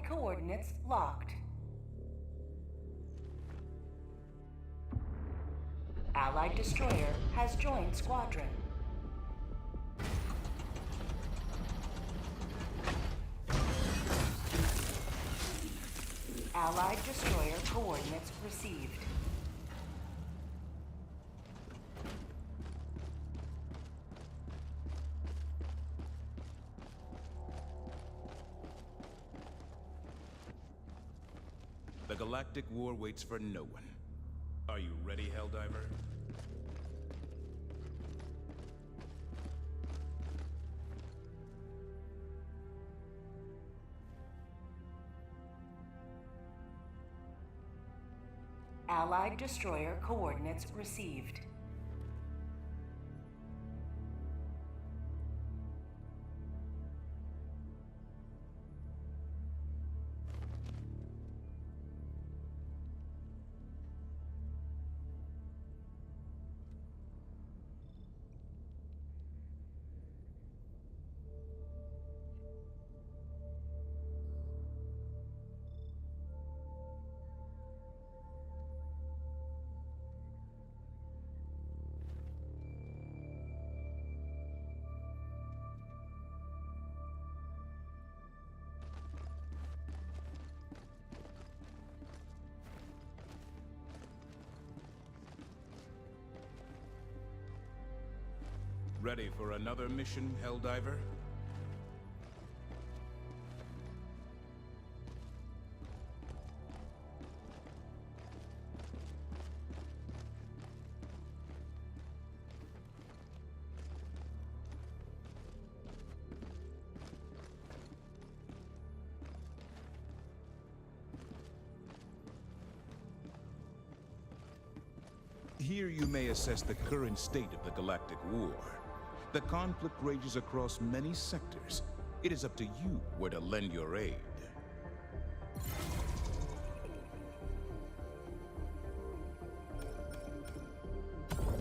coordinates locked. Allied destroyer has joined squadron. Allied destroyer coordinates received. The Galactic War waits for no one. Are you ready, Helldiver? Allied destroyer coordinates received. Ready for another mission, Helldiver? Here you may assess the current state of the Galactic War. The conflict rages across many sectors. It is up to you where to lend your aid.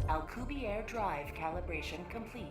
Alcubierre drive calibration complete.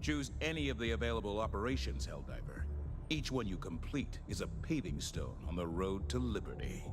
Choose any of the available operations, Helldiver. Each one you complete is a paving stone on the road to liberty.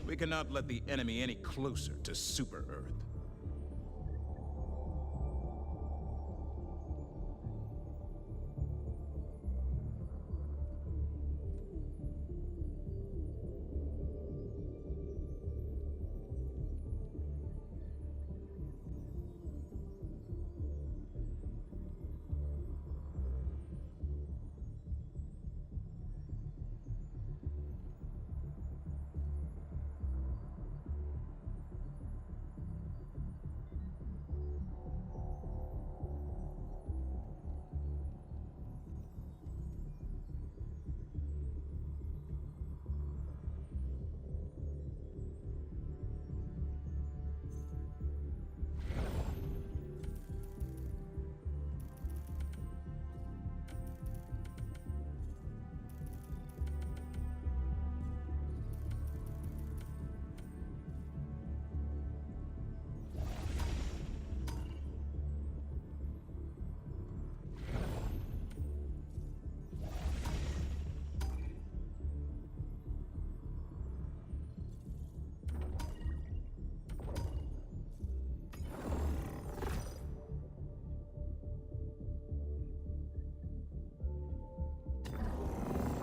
We cannot let the enemy any closer to Super Earth.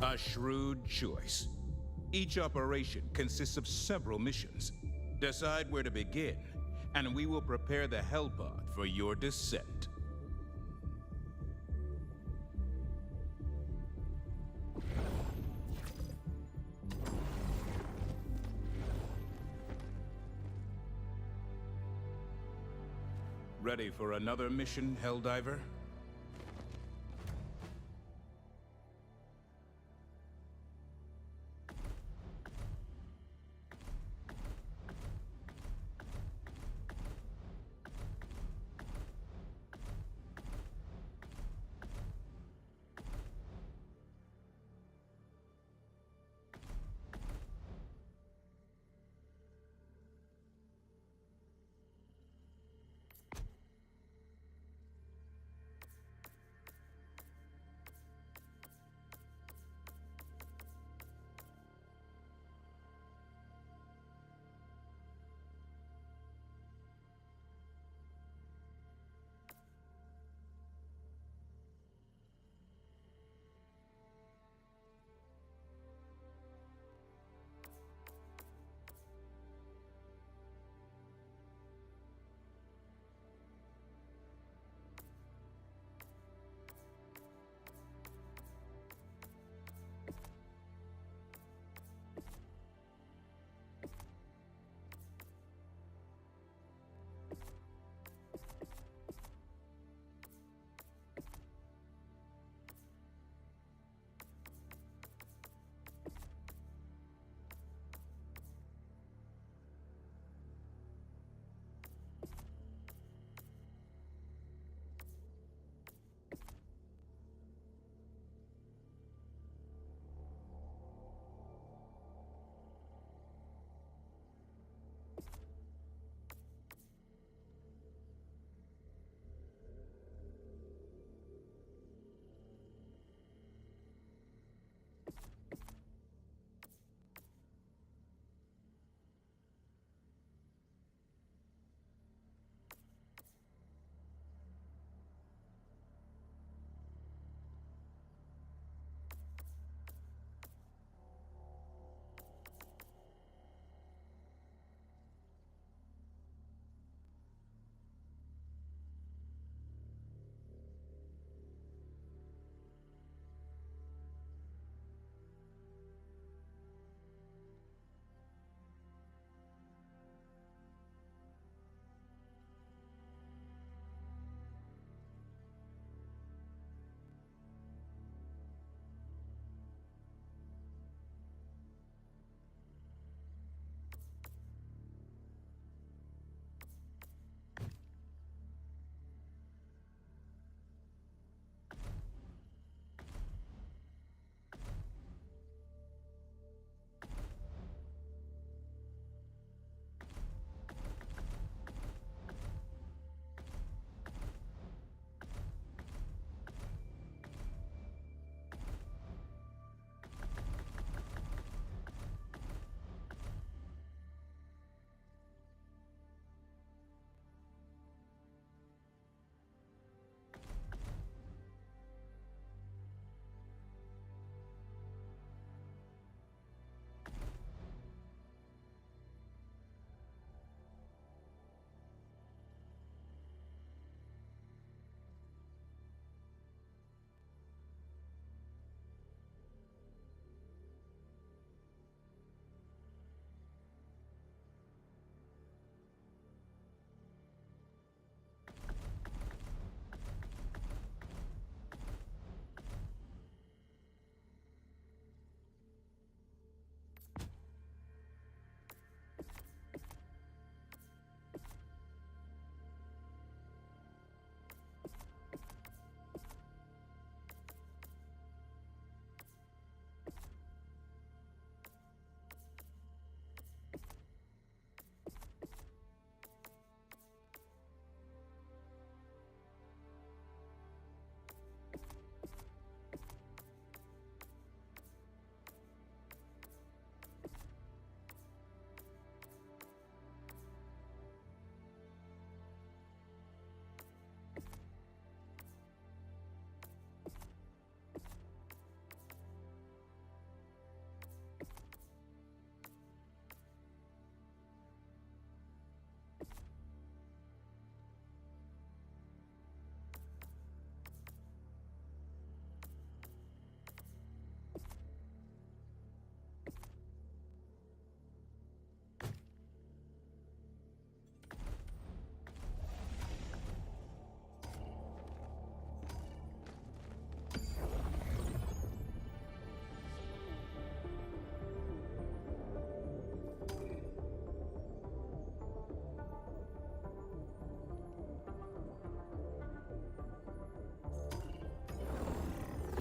A shrewd choice. Each operation consists of several missions. Decide where to begin, and we will prepare the Hellpod for your descent. Ready for another mission, Helldiver?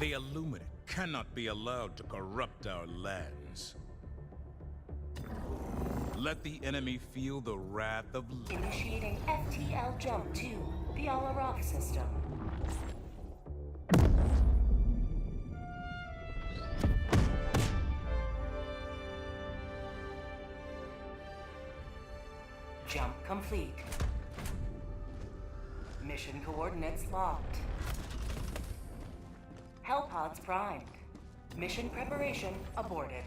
The Illuminate cannot be allowed to corrupt our lands. Let the enemy feel the wrath of... Initiating FTL jump to the Alaroth system. Jump complete. Mission coordinates locked. Hellpods primed. Mission preparation aborted.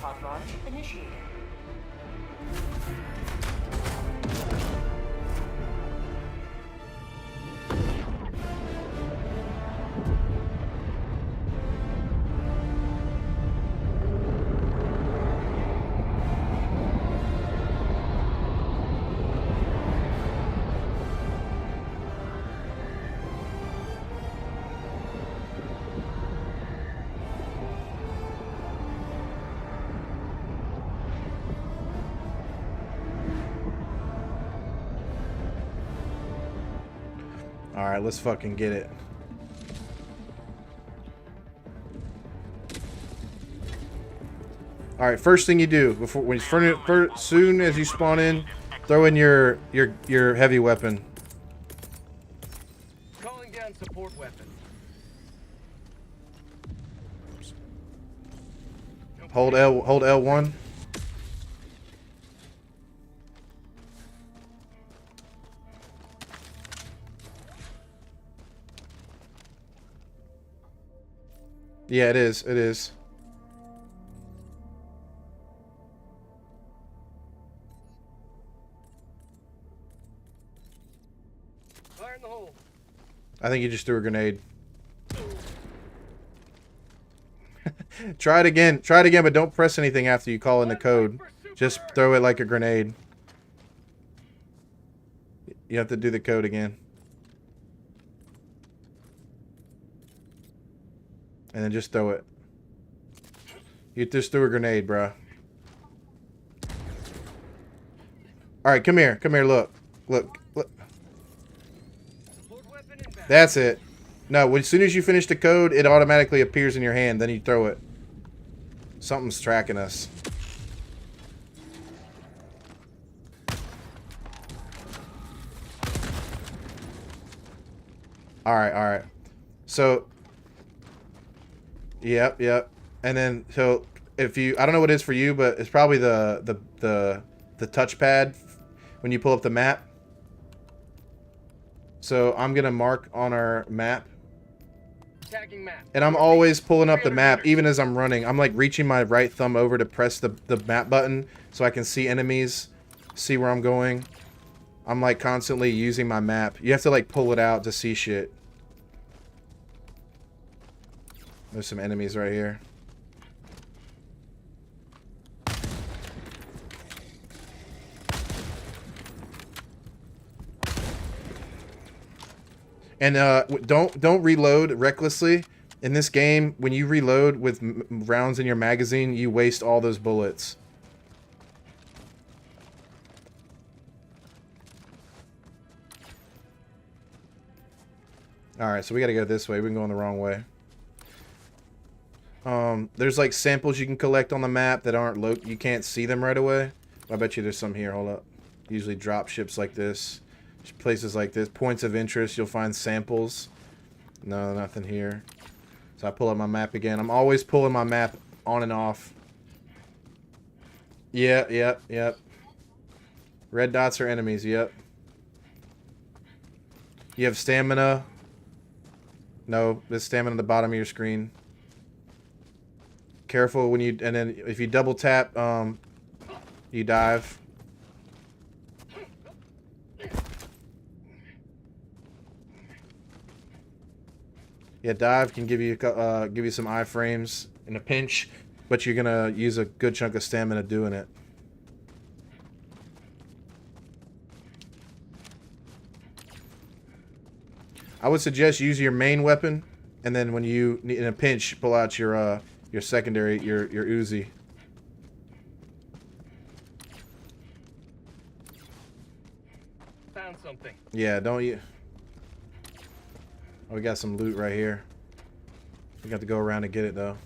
Hellpod launch initiated. Alright, let's fucking get it. Alright, first thing you do before soon as you spawn in, throw in your heavy weapon. Calling down support weapon. Hold L1. Yeah, it is. It is. Fire in the hole. I think you just threw a grenade. Try it again. Try it again, but don't press anything after you call in the code. Just throw it like a grenade. You have to do the code again. And then just throw it. You just threw a grenade, bro. Alright, come here. Come here, look. Look. Look. That's it. No, as soon as you finish the code, it automatically appears in your hand. Then you throw it. Something's tracking us. Alright, alright. So... Yep. And then, so, if you... I don't know what it is for you, but it's probably the touchpad when you pull up the map. So, I'm going to mark on our map. Map. And I'm always pulling up the map, even as I'm running. I'm, like, reaching my right thumb over to press the map button so I can see enemies, see where I'm going. I'm, like, constantly using my map. You have to, like, pull it out to see shit. There's some enemies right here. And don't reload recklessly. In this game, when you reload with rounds in your magazine, you waste all those bullets. Alright, so we gotta go this way. We've been going the wrong way. There's like samples you can collect on the map that aren't you can't see them right away. I bet you there's some here. Hold up. Usually drop ships like this. Places like this. Points of interest, you'll find samples. No, nothing here. So I pull up my map again. I'm always pulling my map on and off. Yep. Red dots are enemies, yep. You have stamina. No, there's stamina at the bottom of your screen. Careful when you, and then if you double tap, you dive. Yeah, dive can give you some iframes in a pinch, but you're gonna use a good chunk of stamina doing it. I would suggest use your main weapon, and then when you in a pinch, pull out your secondary, your Uzi. Found something. Yeah, don't you? Oh, we got some loot right here. We got to go around and get it though.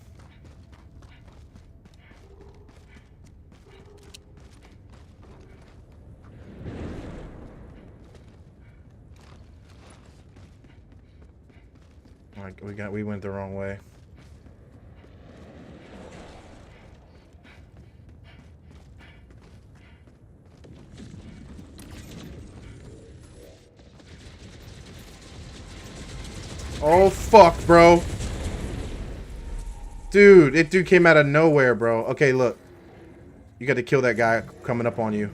Alright, we went the wrong way. Oh fuck, bro. Dude, it dude came out of nowhere, bro. Okay, look. You got to kill that guy coming up on you.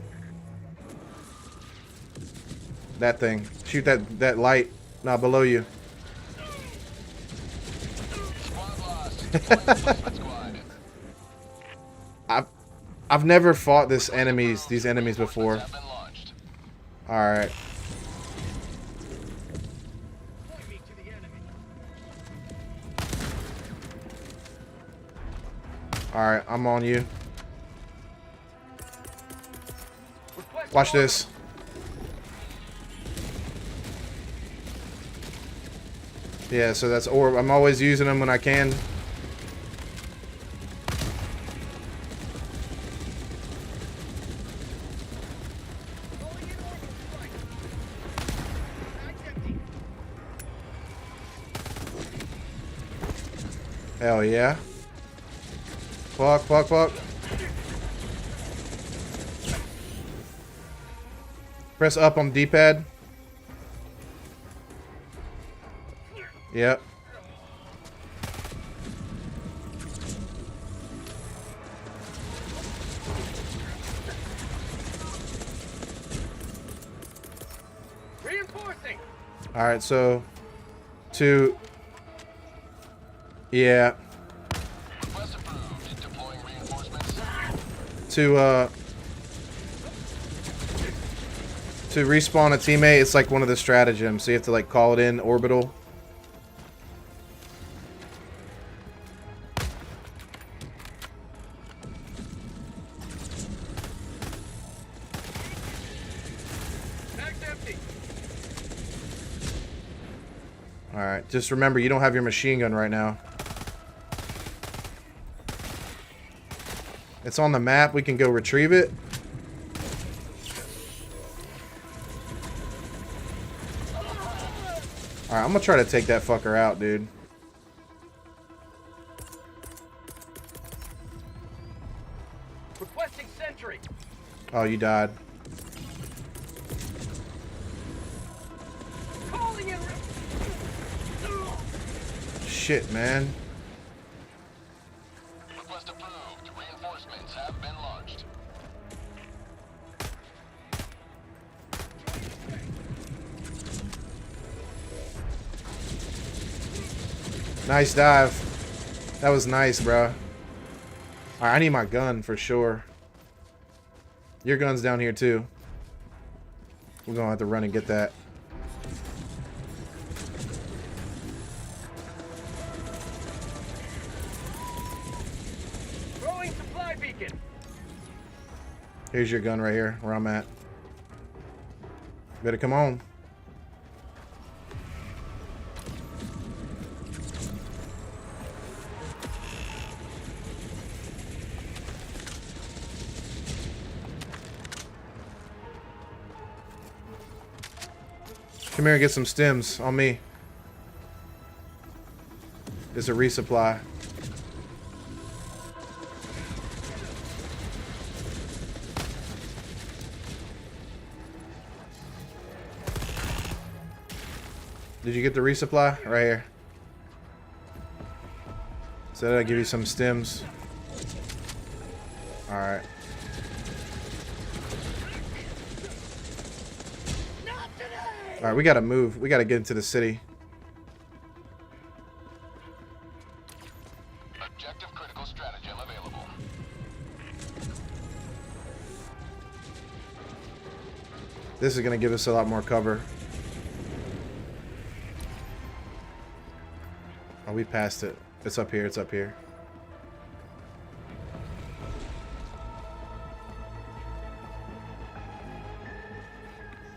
That thing. Shoot that light. Nah, below you. I've never fought these enemies before. Alright. Alright, I'm on you. Watch this. Yeah, so that's orb. I'm always using them when I can. Calling in orbital strike. Bag's empty. Hell yeah. Fuck, fuck, fuck. Press up on D-pad. Yep. Reinforcing. Alright, so to yeah. Request approved. Deploying reinforcements. To respawn a teammate, it's like one of the stratagems, so you have to like call it in orbital. Bag's empty. Alright, just remember you don't have your machine gun right now. It's on the map, we can go retrieve it. Alright, I'm gonna try to take that fucker out, dude. Requesting sentry. Oh, you died. Calling in. Shit, man. Request approved. Reinforcements have been launched. Nice dive. That was nice, bro. Alright, I need my gun for sure. Your gun's down here too. We're gonna have to run and get that. Throwing supply beacon. Here's your gun right here, where I'm at. Better come on. Come here and get some stems on me. There's a resupply. Did you get the resupply? Right here. So that'll give you some stems. Alright. Alright, we gotta move. We gotta get into the city. Objective critical stratagem available. This is gonna give us a lot more cover. Oh, we passed it. It's up here, it's up here.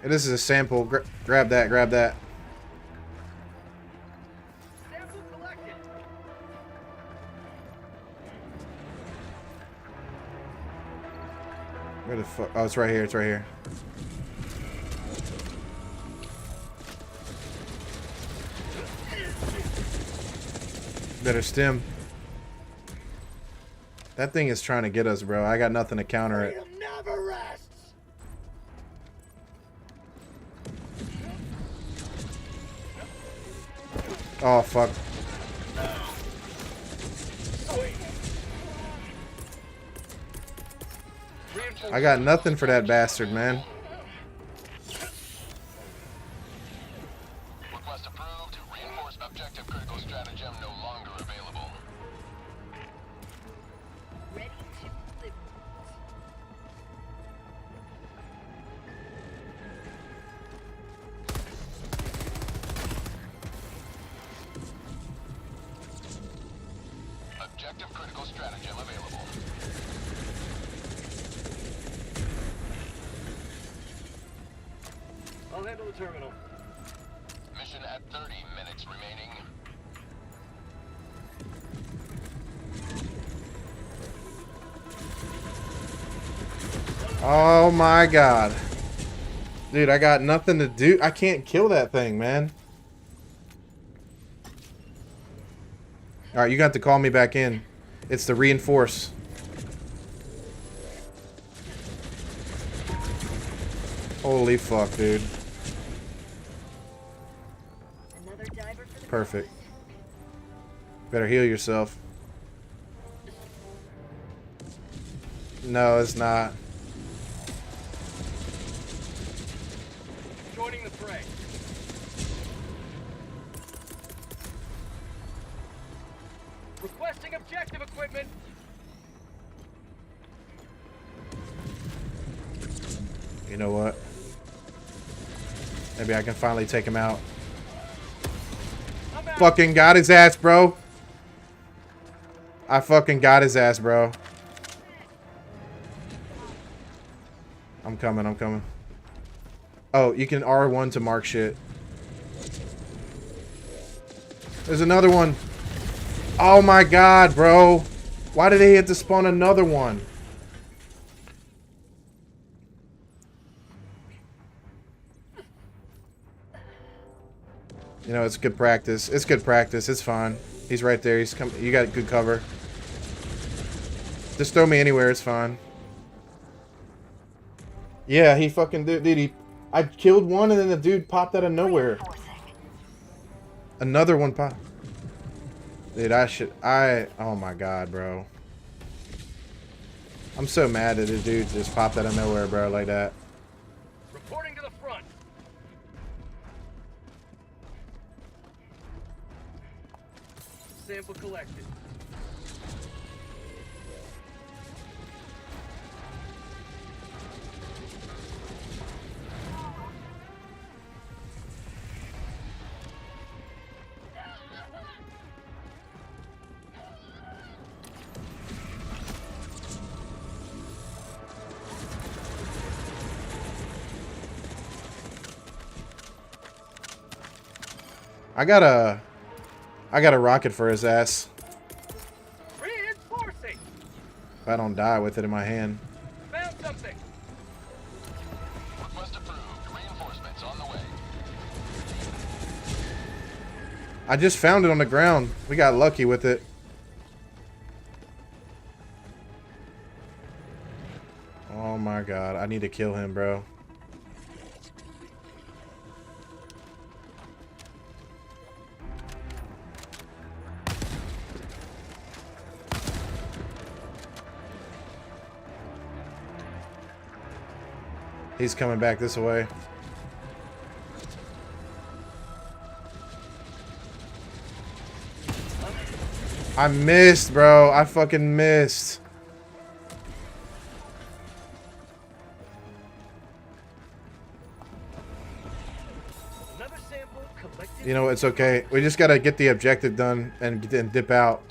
And this is a sample. Grab that, grab that. Sample collected. Where the fuck? Oh, it's right here, it's right here. Better stem. That thing is trying to get us, bro. I got nothing to counter it. Freedom never rests. Oh, fuck. I got nothing for that bastard, man. Request approved. Reinforced objective critical stratagem no longer available. Ready to live. Objective critical stratagem available. I'll handle the terminal. Mission at 30 minutes remaining. Oh my god. Dude, I got nothing to do. I can't kill that thing, man. Alright, you got to call me back in. It's the reinforce. Holy fuck, dude. Another diver for the Perfect. Better heal yourself. No, it's not. Joining the fray. Requesting objective equipment. You know what? Maybe I can finally take him out. I'm out. Fucking got his ass, bro. I fucking got his ass, bro. I'm coming, I'm coming. Oh, you can R1 to mark shit. There's another one. Oh my god, bro. Why did they have to spawn another one? You know, it's good practice. It's good practice. It's fine. He's right there. He's come. You got good cover. Just throw me anywhere. It's fine. Yeah, he fucking did. I killed one and then the dude popped out of nowhere. Another one popped. Dude, oh my god, bro. I'm so mad that the dude just popped out of nowhere, bro, like that. Reporting to the front. Sample collected. I got a rocket for his ass. Reinforcing. If I don't die with it in my hand. Found something. Request approved. Reinforcements on the way. I just found it on the ground. We got lucky with it. Oh my god, I need to kill him, bro. He's coming back this way. I missed, bro. I fucking missed. Another sample collected. You know, it's okay. We just gotta get the objective done and dip out.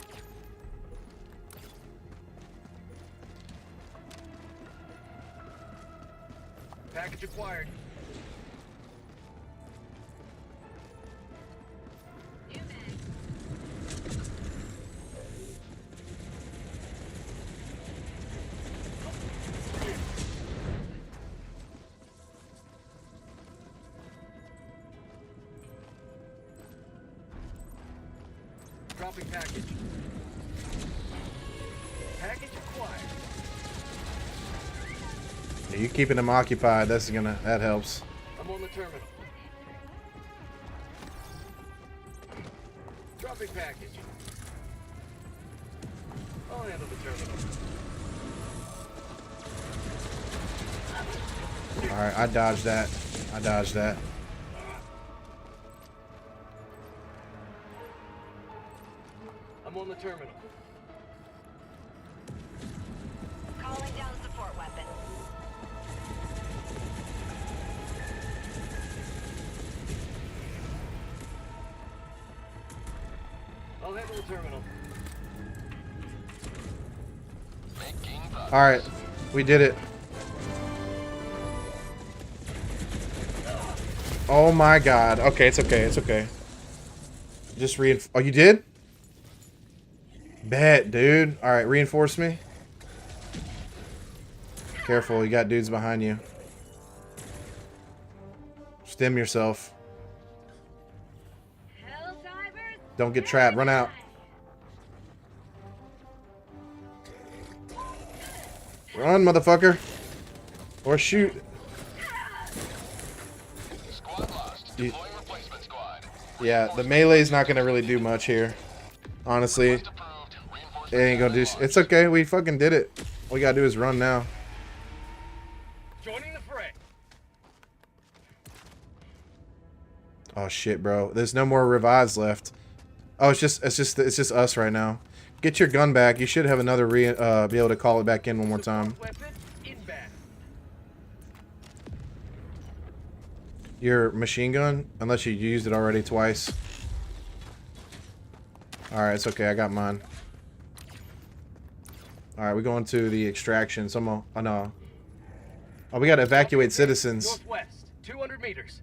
Package acquired. Dropping package. Package acquired. Yeah, you keeping them occupied, that helps. I'm on the terminal. Dropping package. I'll handle the terminal. Alright, I dodged that. I dodged that. I'm on the terminal. Calling down support weapon. I'll handle the terminal. Making progress. Alright, we did it. Oh my god. Okay, it's okay, it's okay. Just oh, you did? Bet, dude. Alright, reinforce me. Careful, you got dudes behind you. Stem yourself. Don't get trapped. Run out. Run, motherfucker. Or shoot. Squad lost. Deploying replacement squad. Yeah, the melee's not gonna really do much here. Honestly, Approved. Reinforcement it ain't gonna do. It's okay. We fucking did it. All we gotta do is run now. Joining the fray. Oh shit, bro. There's no more revives left. Oh, it's just us right now. Get your gun back. You should have another be able to call it back in one more time. Weapon inbound. Your machine gun, unless you used it already twice. All right, it's okay. I got mine. All right, we're going to the extraction. Oh no. Oh, we got to evacuate citizens. Northwest, 200 meters.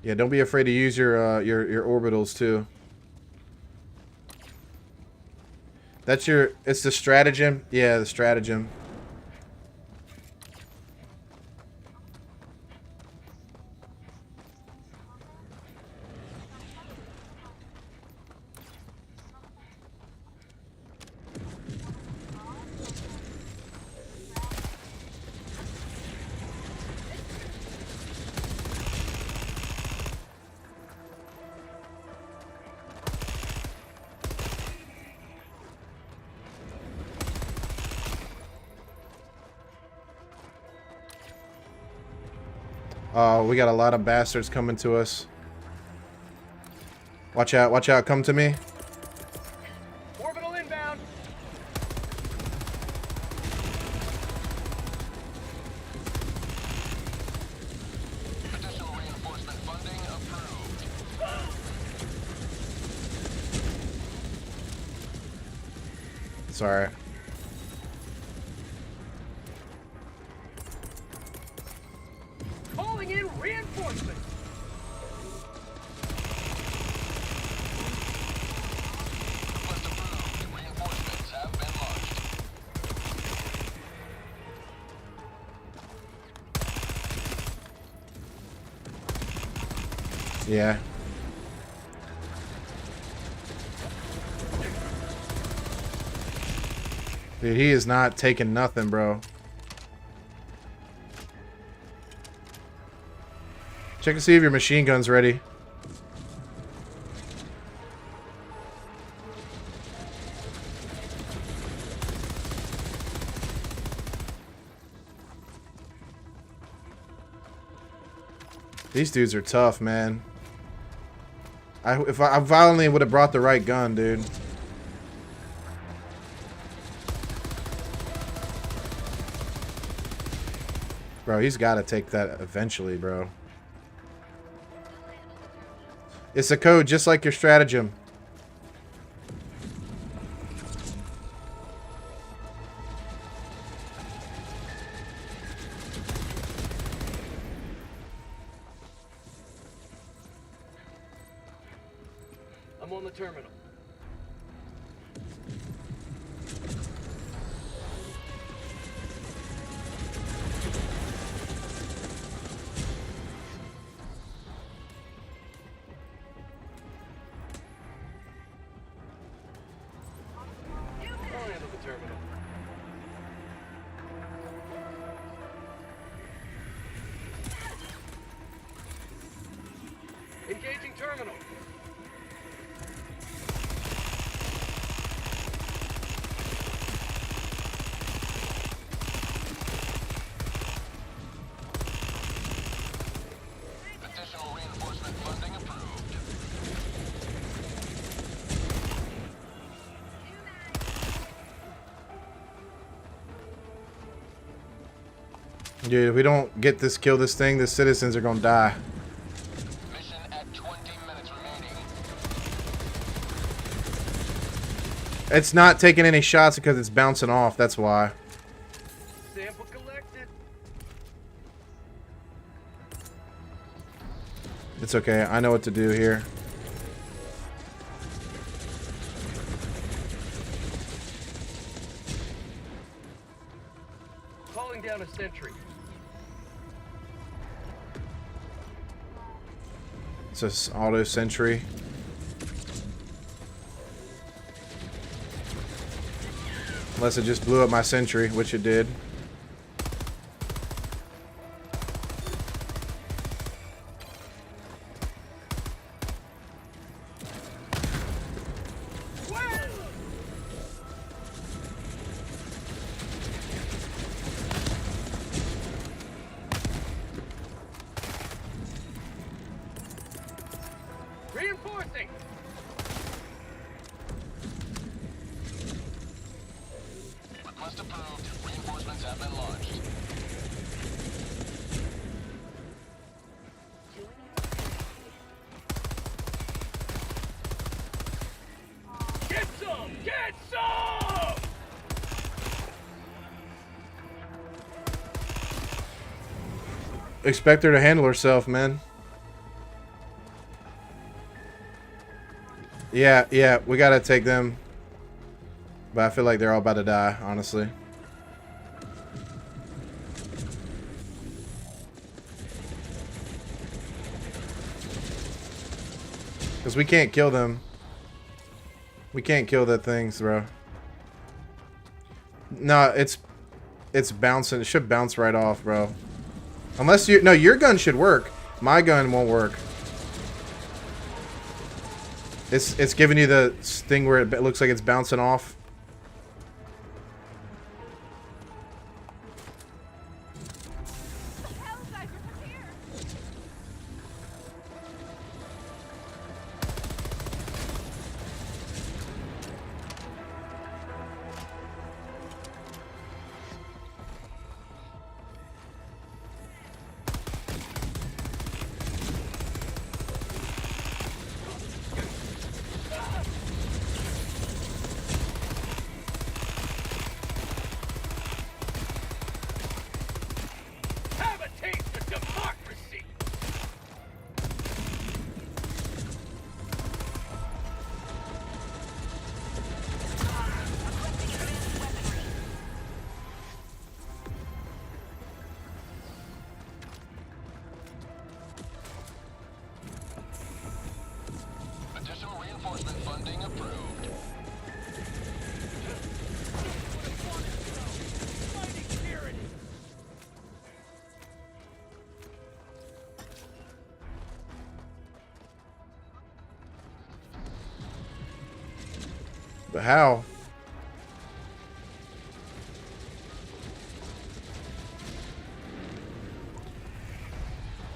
Yeah, don't be afraid to use your orbitals too. That's it's the stratagem. Yeah, the stratagem. Oh, we got a lot of bastards coming to us. Watch out, watch out, come to me. Orbital inbound. Additional reinforcement funding approved. Sorry. Calling in reinforcements. Request approved. Reinforcements have been launched. Yeah. Dude, he is not taking nothing, bro. Check to see if your machine gun's ready. These dudes are tough, man. If I violently would have brought the right gun, dude. Bro, he's got to take that eventually, bro. It's a code just like your stratagem. I'm on the terminal. I'll handle the terminal. Engaging terminal. Additional reinforcement funding approved. Dude, if we don't get this, kill this thing, the citizens are gonna die. Mission at 20 minutes remaining. It's not taking any shots because it's bouncing off, that's why. It's okay. I know what to do here. Calling down a sentry. It's this auto sentry. Unless it just blew up my sentry, which it did. Reinforcing. Request approved. Reinforcements have been launched. Get some! Get some! Expect her to handle herself, man. Yeah, we gotta take them. But I feel like they're all about to die, honestly. Because we can't kill them. We can't kill the things, bro. No, it's bouncing. It should bounce right off, bro. Unless you... No, your gun should work. My gun won't work. It's giving you the thing where it looks like it's bouncing off. Have a taste of democracy! Additional reinforcement funding approved. Mighty tyranny! But how?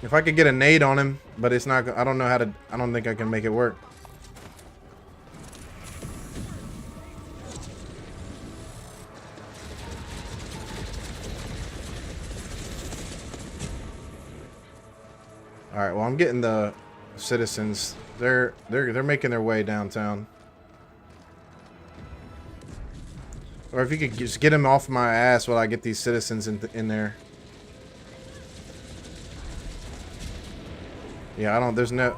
If I could get a nade on him, but it's not... I don't know how to... I don't think I can make it work. Alright, well, I'm getting the citizens. They're making their way downtown. Or if you could just get them off my ass while I get these citizens in there. Yeah, I don't... There's no...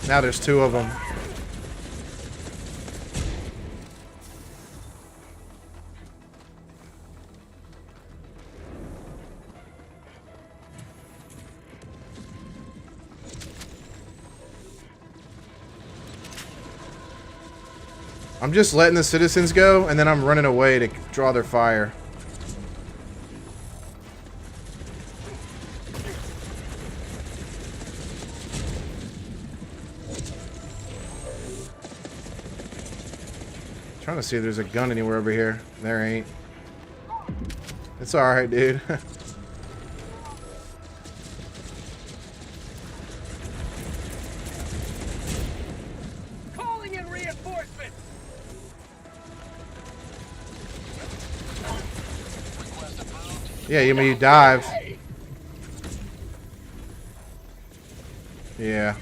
Now there's two of them. I'm just letting the citizens go, and then I'm running away to draw their fire. Trying to see if there's a gun anywhere over here. There ain't. It's alright, dude. Calling in reinforcements! Request approved. Yeah, you mean you dive. Yeah.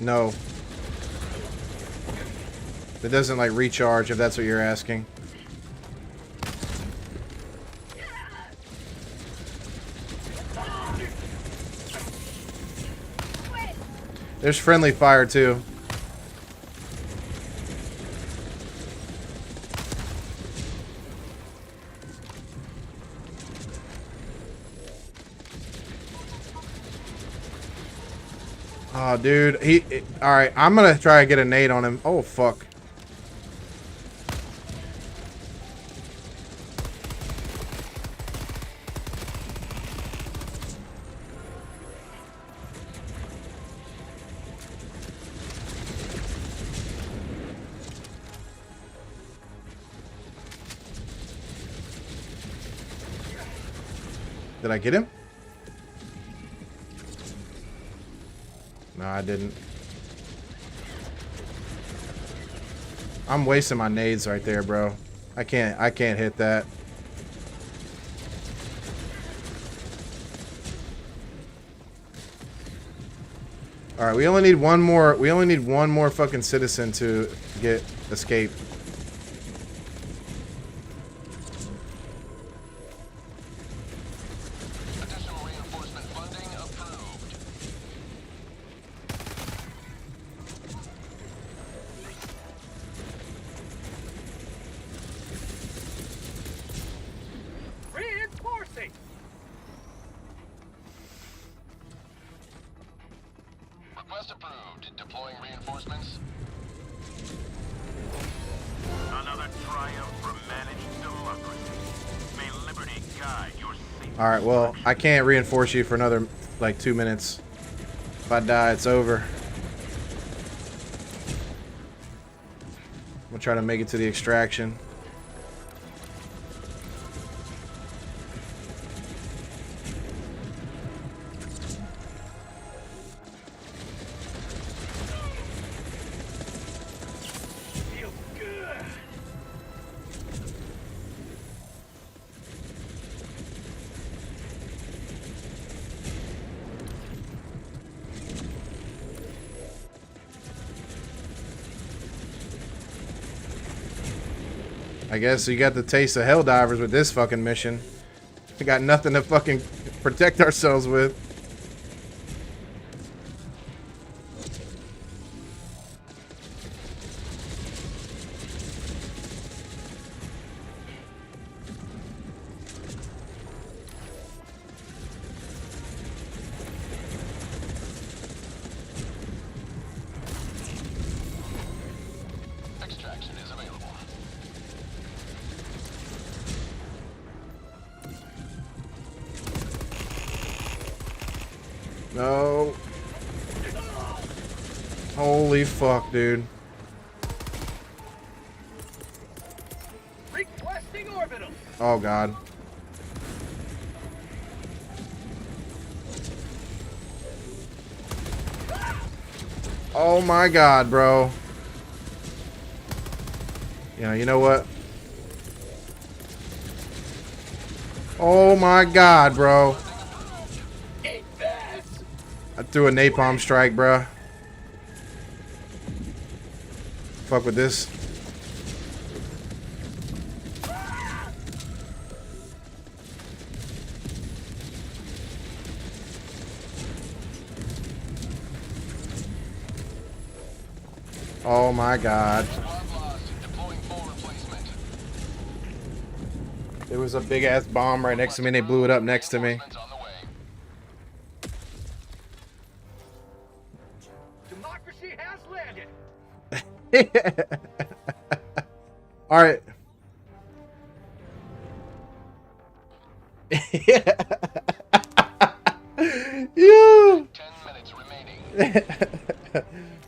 No. It doesn't like recharge if that's what you're asking. There's friendly fire too. Oh, dude. Alright, I'm gonna try to get a nade on him. Oh, fuck. Did I get him? No, I didn't. I'm wasting my nades right there, bro. I can't hit that. All right, we only need one more fucking citizen to get escape. Additional reinforcement funding approved. Reinforcing. Request approved. Deploying reinforcements. Another triumph for managed democracy. May liberty guide your safe. All right, well, I can't reinforce you for another like 2 minutes. If I die, it's over. We'll try to make it to the extraction. Feels good. I guess you got the taste of Helldivers with this fucking mission. We got nothing to fucking protect ourselves with. Extraction is available. No. Holy fuck, dude. Requesting orbital. Oh god. Oh my god, bro. Yeah, you know what? Oh my god, bro. Eat this. I threw a napalm strike, bruh. Fuck with this. Oh my god. Squad lost. Deploying full replacement. There was a big ass bomb right next to me and they blew it up next to me. Reinforcements on the way. Democracy has landed. Alright. You. 10 minutes remaining.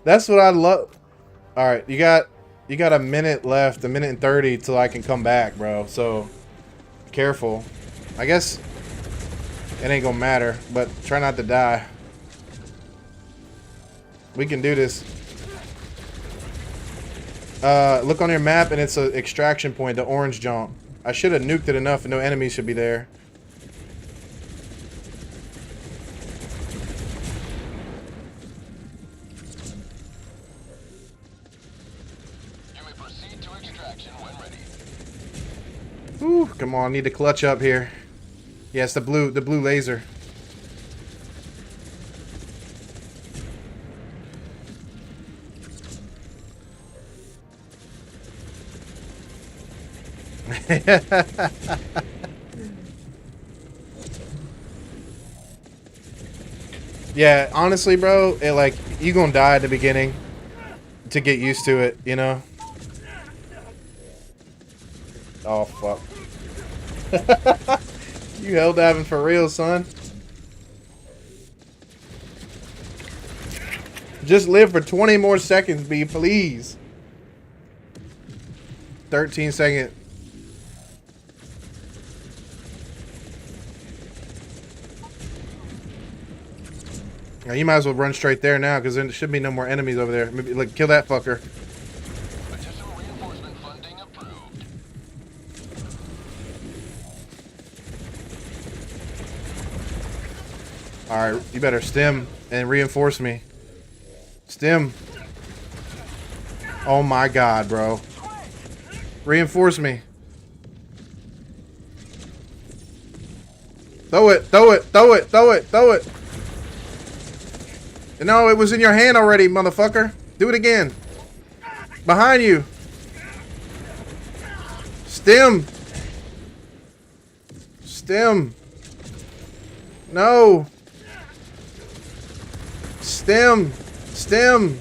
That's what I love. All right, you got a minute left, a minute and 30 till I can come back, bro. So careful. I guess it ain't gonna matter, but try not to die. We can do this. Look on your map and it's an extraction point, the orange jump. I should have nuked it enough and no enemies should be there. to extraction when ready. Ooh, come on, need to clutch up here. Yeah, it's the blue laser. Yeah, honestly, bro, it like you gonna die at the beginning to get used to it, you know? Oh fuck. You hell diving for real, son. Just live for 20 more seconds, B, please. 13 seconds. Now, you might as well run straight there now, because there should be no more enemies over there. Maybe, like, kill that fucker. Additional reinforcement funding approved. Alright, you better stem and reinforce me. Stem. Oh my god, bro. Reinforce me. Throw it, throw it, throw it, throw it, throw it. No, it was in your hand already, motherfucker. Do it again. Behind you. Stem. Stem. No. Stem. Stem.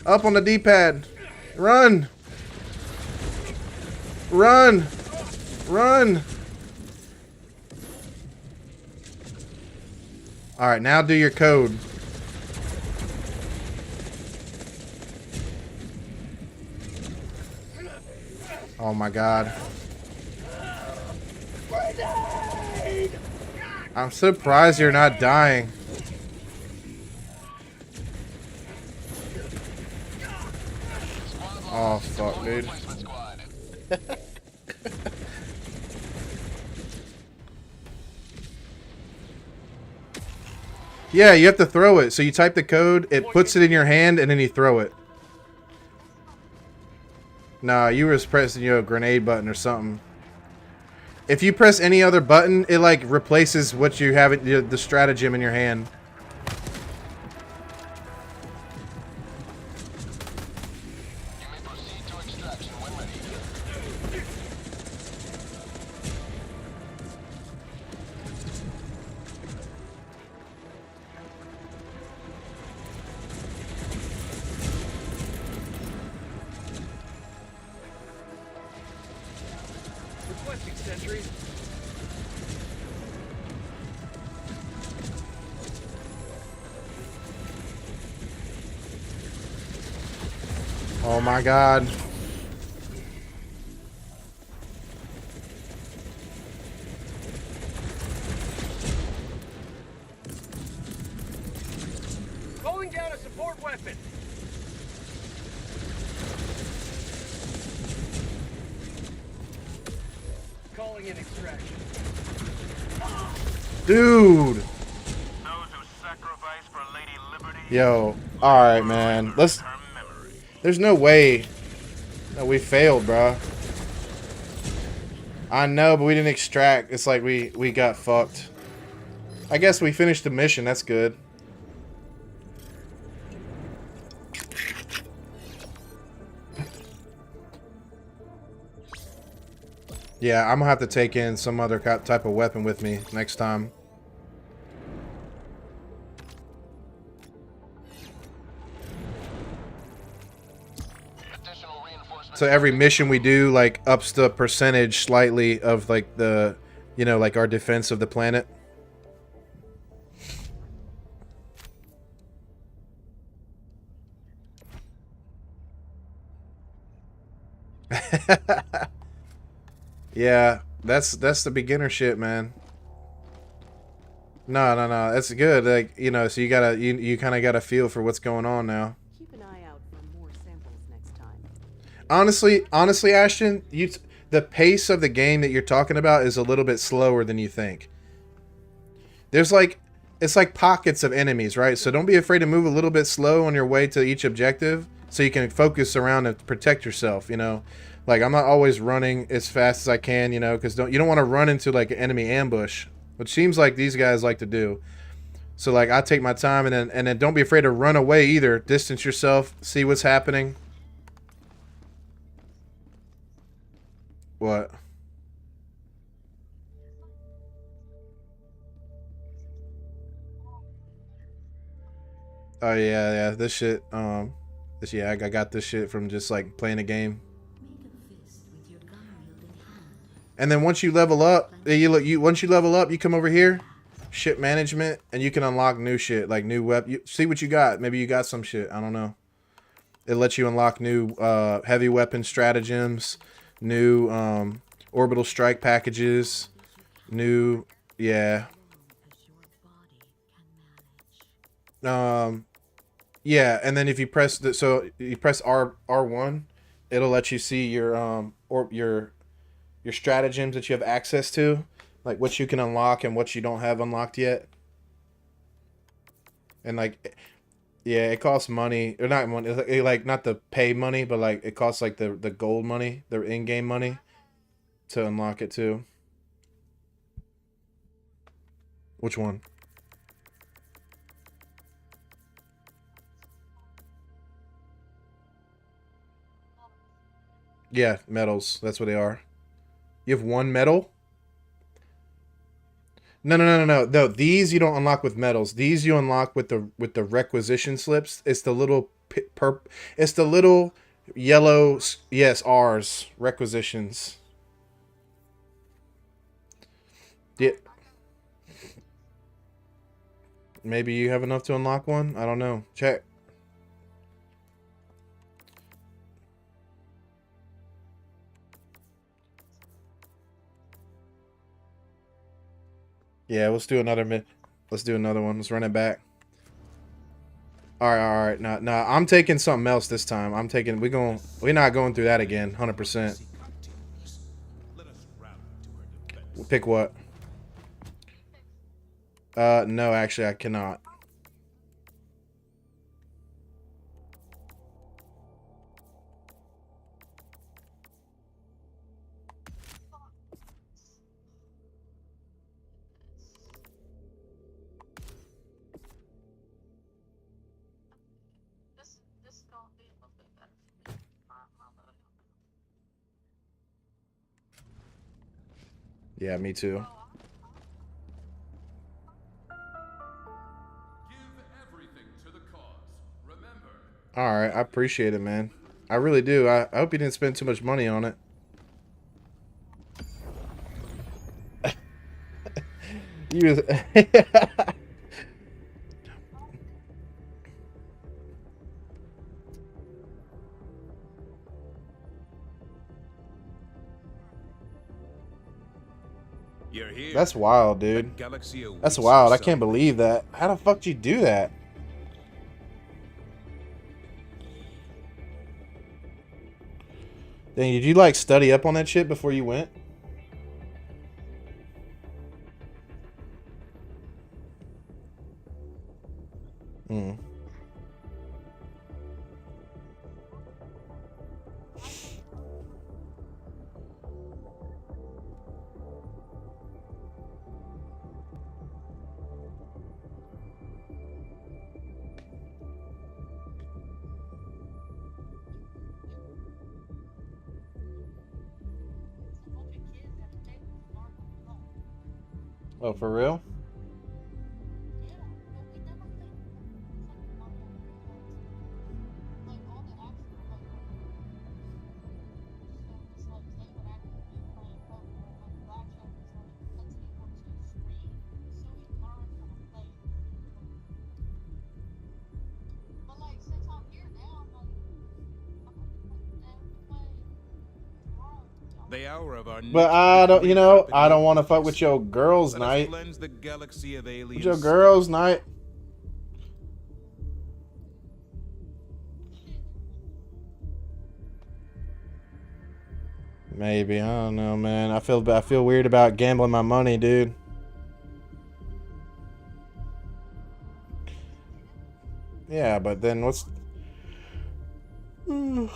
Up on the D-pad. Run. Run. Run. Alright, now do your code. Oh my god. I'm surprised you're not dying. Oh fuck, dude. Replacement squad. Yeah, you have to throw it. So you type the code, it puts it in your hand, and then you throw it. Nah, you were pressing a grenade button or something. If you press any other button, it like replaces what you have, the stratagem in your hand. You may proceed to extraction when ready. Requesting sentry. Oh my god. Calling down a support weapon. Calling in extraction. Dude. Those who sacrifice for Lady Liberty. Yo. Alright, man. Let's... Her memory. There's no way that we failed, bro. I know, but we didn't extract. It's like we got fucked. I guess we finished the mission. That's good. Yeah, I'm gonna have to take in some other type of weapon with me next time. Additional reinforcement. So every mission we do, like, ups the percentage slightly of, like, the, you know, like, our defense of the planet. Yeah, that's the beginner shit, man. No, that's good. Like, you know, so you gotta, you kind of got a feel for what's going on now. Keep an eye out for more samples next time. Honestly, Ashton, the pace of the game that you're talking about is a little bit slower than you think. There's like, it's like pockets of enemies, right? So don't be afraid to move a little bit slow on your way to each objective. so you can focus around and protect yourself, you know. Like, I'm not always running as fast as I can, you know, because you don't want to run into, like, an enemy ambush, which seems like these guys like to do. So, like, I take my time, and then don't be afraid to run away either. Distance yourself, see what's happening. What? Oh yeah, this shit. I got this shit from just like playing a game. And then once you level up, once you level up, you come over here, ship management, and you can unlock new shit, like new see what you got. Maybe you got some shit. I don't know. It lets you unlock new heavy weapon stratagems, new orbital strike packages, new yeah, and then if you press you press R1, it'll let you see your your stratagems that you have access to, like what you can unlock and what you don't have unlocked yet. And like, yeah, it costs money, or not money, like not the pay money, but like it costs like the gold money, the in-game money, to unlock it too. Which one? Yeah, medals. That's what they are. You have one medal? No. These you don't unlock with medals. These you unlock with the requisition slips. It's the little it's the little yellow, yes, R's, requisitions. Yeah. Maybe you have enough to unlock one? I don't know. Check. Yeah, let's do another let's do another one. Let's run it back. All right. No, I'm taking something else this time. We're not going through that again, 100%. Pick what? No, actually I cannot. Yeah, me too. Alright, I appreciate it, man. I really do. I hope you didn't spend too much money on it. You're here. That's wild, dude. Galaxy That's wild. I can't believe that. How the fuck did you do that? Dang, did you like study up on that shit before you went? Hmm. Oh, for real? The hour of our But I don't, you know, I don't want to fuck with your girls' night. The galaxy of aliens. With your girls' night. Maybe, I don't know, man. I feel weird about gambling my money, dude. Yeah, but then Mhm.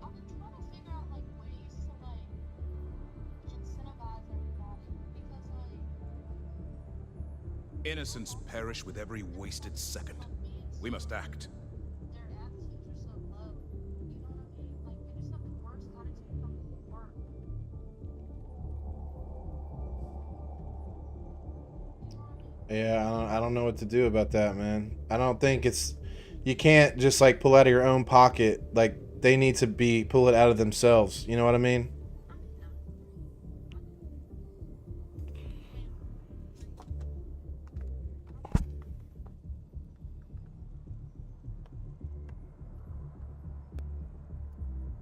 I've been trying to figure out like ways to like incentivize everybody because like Innocents perish with every wasted second. We must act. their attitudes are so low. You know what I mean? Like they just have the worst attitude from work. Yeah, I don't know what to do about that, man. I don't think it's you can't just like pull out of your own pocket. Like they need to be pull it out of themselves. You know what I mean?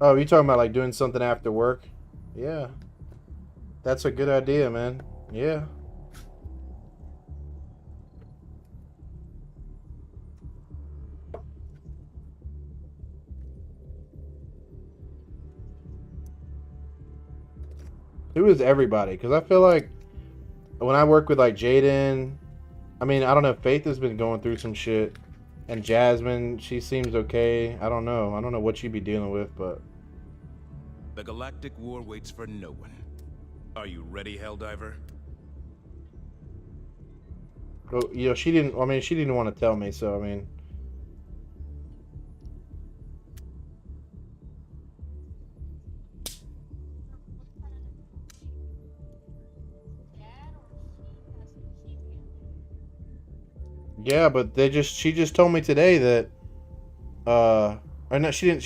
Oh, you talking about like doing something after work? Yeah. That's a good idea, man. Yeah. Who is everybody? Because I feel like when I work with like Jaden, I mean, I don't know. Faith has been going through some shit, and Jasmine, she seems okay. I don't know. I don't know what she'd be dealing with, but The galactic war waits for no one. Are you ready, Helldiver? well, you know, she didn't. I mean, she didn't want to tell me. So I mean, Dad or she has to keep him. yeah. But she just told me today that, or no, she didn't.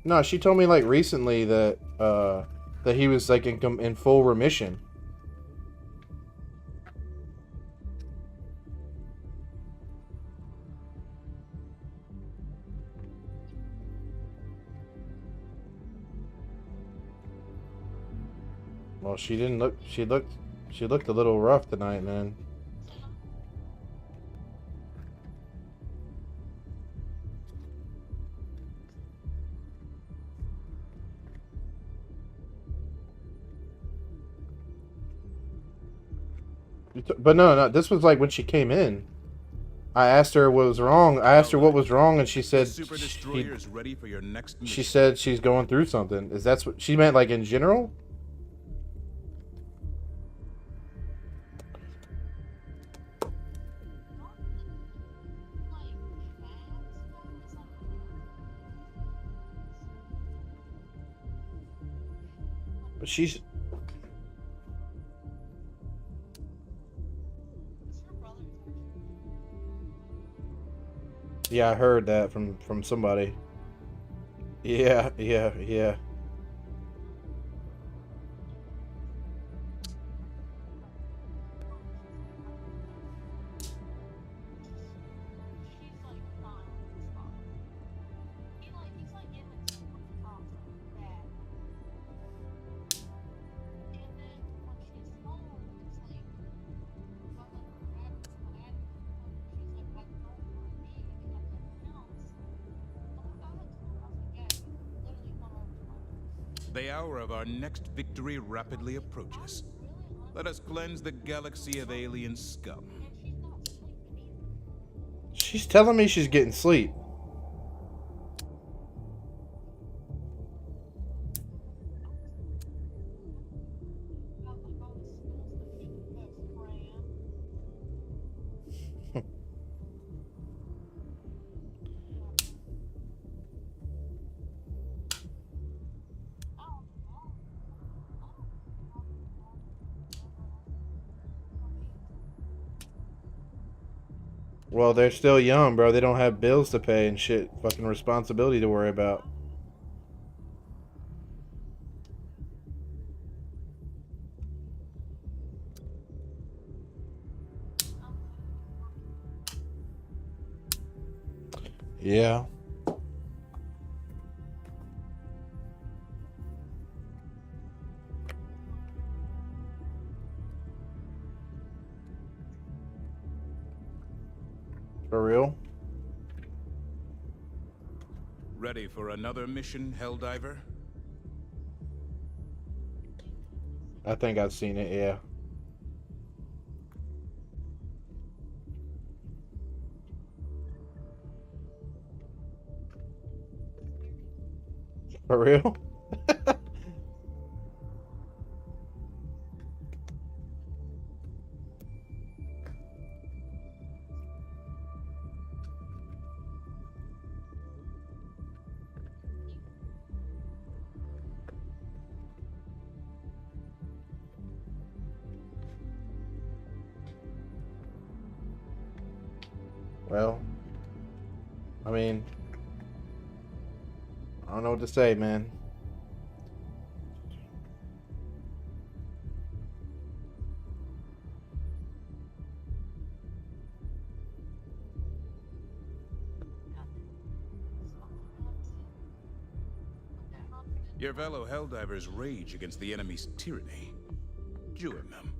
No, she told me like recently that, that he was like in full remission. Well, she didn't look. She looked a little rough tonight, man. But no, this was like when she came in. I asked her what was wrong. I asked her what was wrong, and she The said Super Destroyer is ready for your next mission. she said she's going through something. Is that what she meant, like in general? But she's yeah, I heard that from somebody. Yeah. She's like not on his spot. He's like in the super top bad. And then when she's home, it's like but like grabs my attitude. She's like, I don't want to be at the house. I had told her, I was like, yeah, you literally want to. The hour of our next victory rapidly approaches. Let us cleanse the galaxy of alien scum. She's telling me she's getting sleep. Well, they're still young, bro. They don't have bills to pay and shit. Fucking responsibility to worry about. Yeah. For real? Ready for another mission, Helldiver? I think I've seen it, yeah. For real? Well, I mean, I don't know what to say, man. Your fellow Helldivers rage against the enemy's tyranny. Join them.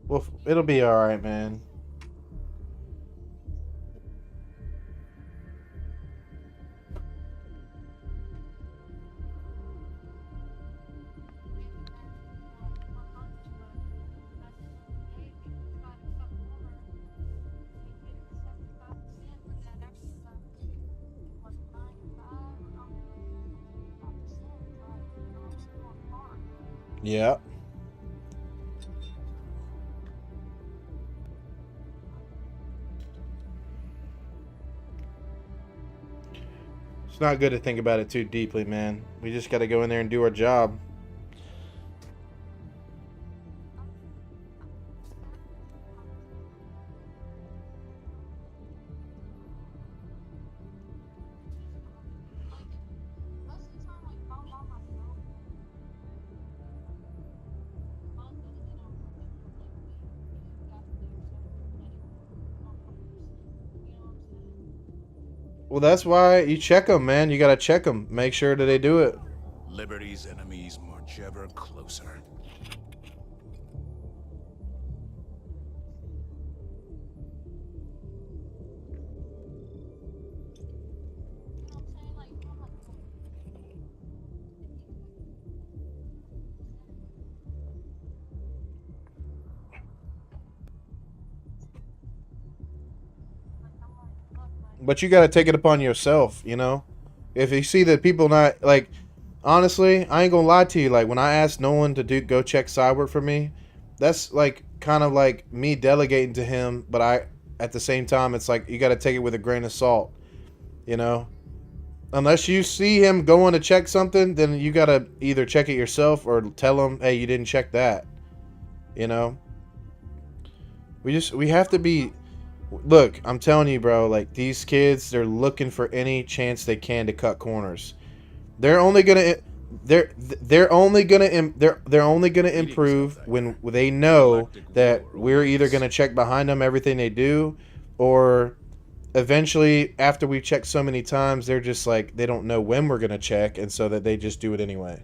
Well, it'll be alright, man. Yeah. It's not good to think about it too deeply, man. We just got to go in there and do our job. Well, that's why you check them, man. You got to check them. Make sure that they do it. Liberty's enemies march ever closer. But you got to take it upon yourself, you know? If you see that people not, like, honestly, I ain't gonna lie to you. Like, when I asked Nolan to go check Cybert for me, that's, like, kind of like me delegating to him, but at the same time, it's like, you got to take it with a grain of salt, you know? Unless you see him going to check something, then you got to either check it yourself or tell him, hey, you didn't check that, you know? We have to be... Look, I'm telling you, bro, like, these kids, they're looking for any chance they can to cut corners. They're only gonna improve when they know that we're either gonna check behind them everything they do, or eventually after we've checked so many times, they're just like, they don't know when we're gonna check, and so that they just do it anyway.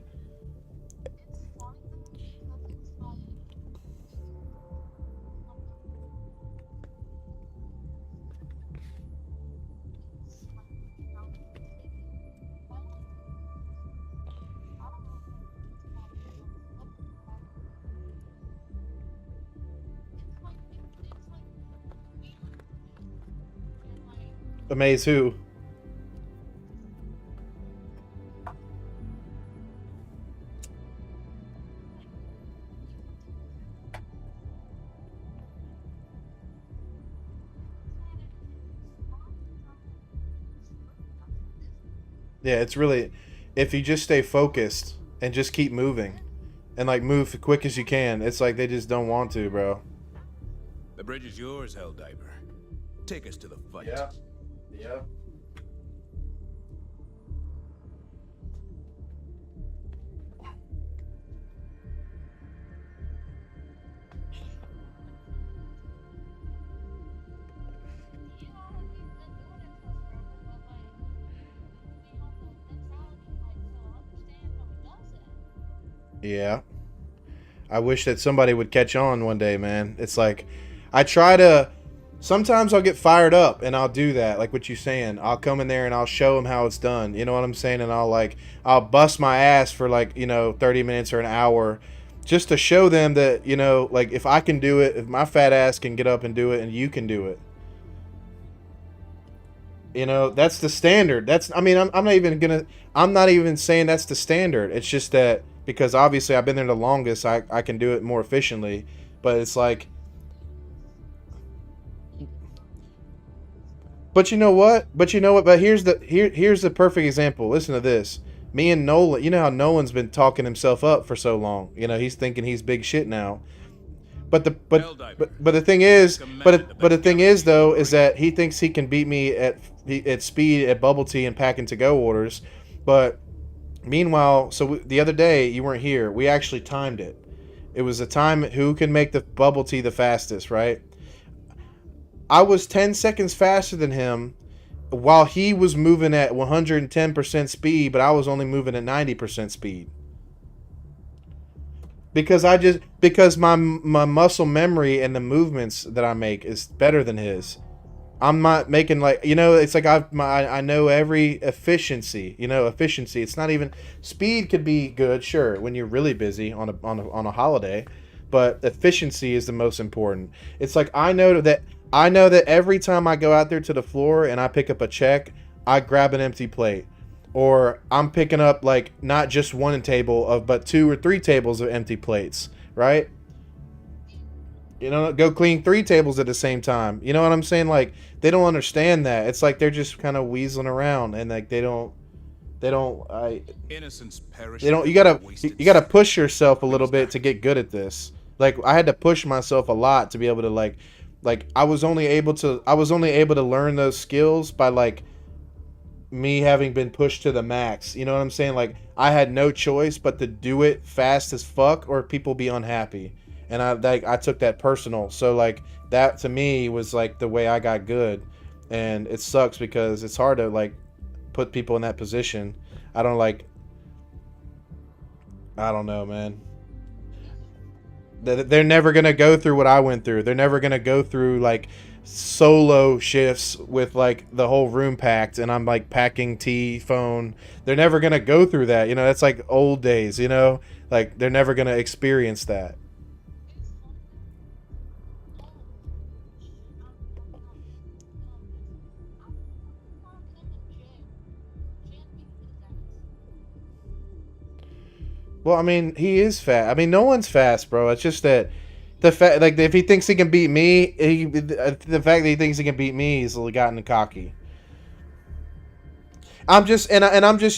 Amaze who? Yeah, it's really, if you just stay focused and just keep moving and like move as quick as you can, it's like they just don't want to, bro. The bridge is yours, Helldiver. Take us to the fight. Yeah. Yeah. Yeah. I wish that somebody would catch on one day, man. It's like, I try to, sometimes I'll get fired up and I'll do that, like what you're saying. I'll come in there and I'll show them how it's done. You know what I'm saying? And I'll bust my ass for 30 minutes or an hour just to show them that, like if I can do it, if my fat ass can get up and do it and you can do it. That's the standard. I'm not even saying that's the standard. It's just that because obviously I've been there the longest, I can do it more efficiently. But it's like, but you know what? But here's the perfect example. Listen to this. Me and Nolan, you know how Nolan's been talking himself up for so long. He's thinking he's big shit now. But the thing is though is that he thinks he can beat me at speed at bubble tea and packing to go orders. But meanwhile, the other day you weren't here. We actually timed it. It was a time who can make the bubble tea the fastest, right? I was 10 seconds faster than him while he was moving at 110% speed, but I was only moving at 90% speed. Because my muscle memory and the movements that I make is better than his. I'm not making it's like I know every efficiency. Efficiency. It's not even speed could be good, sure, when you're really busy on a holiday, but efficiency is the most important. It's like I know that every time I go out there to the floor and I pick up a check, I grab an empty plate. Or I'm picking up not just one table but 2 or 3 tables of empty plates, right? Go clean 3 tables at the same time. You know what I'm saying? They don't understand that. It's like they're just kind of weaseling around and Innocence perish. you gotta push yourself a little bit to get good at this. I had to push myself a lot to be able to I was only able to learn those skills by me having been pushed to the max. You know what I'm saying? I had no choice but to do it fast as fuck or people be unhappy. And I took that personal. So that to me was the way I got good. And it sucks because it's hard to put people in that position. I don't know, man. They're never going to go through what I went through. They're never going to go through solo shifts with the whole room packed and I'm packing tea, phone. They're never going to go through that. That's old days, they're never going to experience that. Well, I mean, he is fast. I mean, no one's fast, bro. It's just that the fact, if he thinks he can beat me, the fact that he thinks he can beat me, he's gotten cocky. I'm just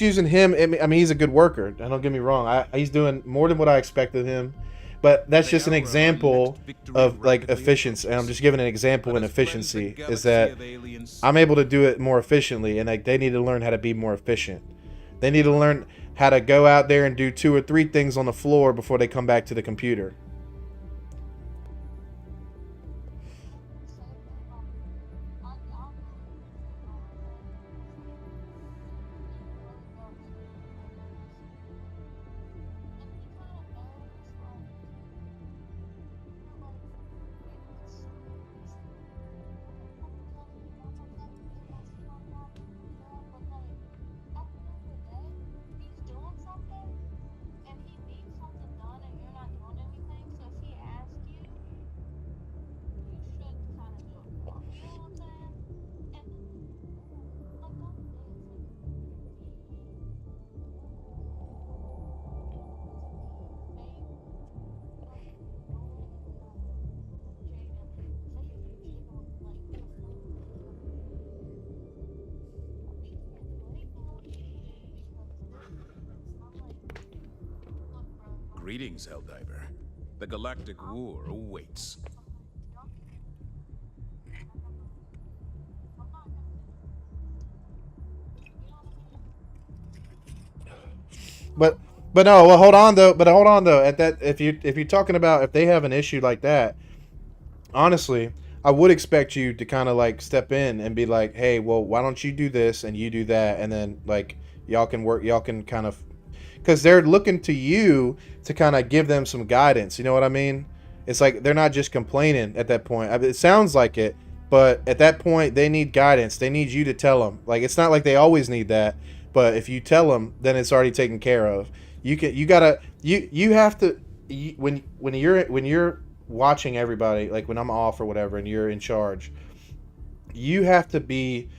using him. I mean, he's a good worker. Don't get me wrong. He's doing more than what I expected of him, but that's just an example of efficiency. And I'm just giving an example in efficiency is that I'm able to do it more efficiently, and they need to learn how to be more efficient. They need to learn how to go out there and do 2 or 3 things on the floor before they come back to the computer. Greetings, Helldiver. The Galactic War awaits. But no, well, hold on though. At that, if you're talking about if they have an issue like that, honestly, I would expect you to kind of step in and be like, hey, well, why don't you do this and you do that, and then y'all can work, y'all can kind of, because they're looking to you to kind of give them some guidance. You know what I mean? It's like they're not just complaining at that point. I mean, it sounds like it, but at that point they need guidance. They need you to tell them. Like, it's not like they always need that, but if you tell them, then it's already taken care of. You have to when you're watching everybody, like when I'm off or whatever and you're in charge, you have to be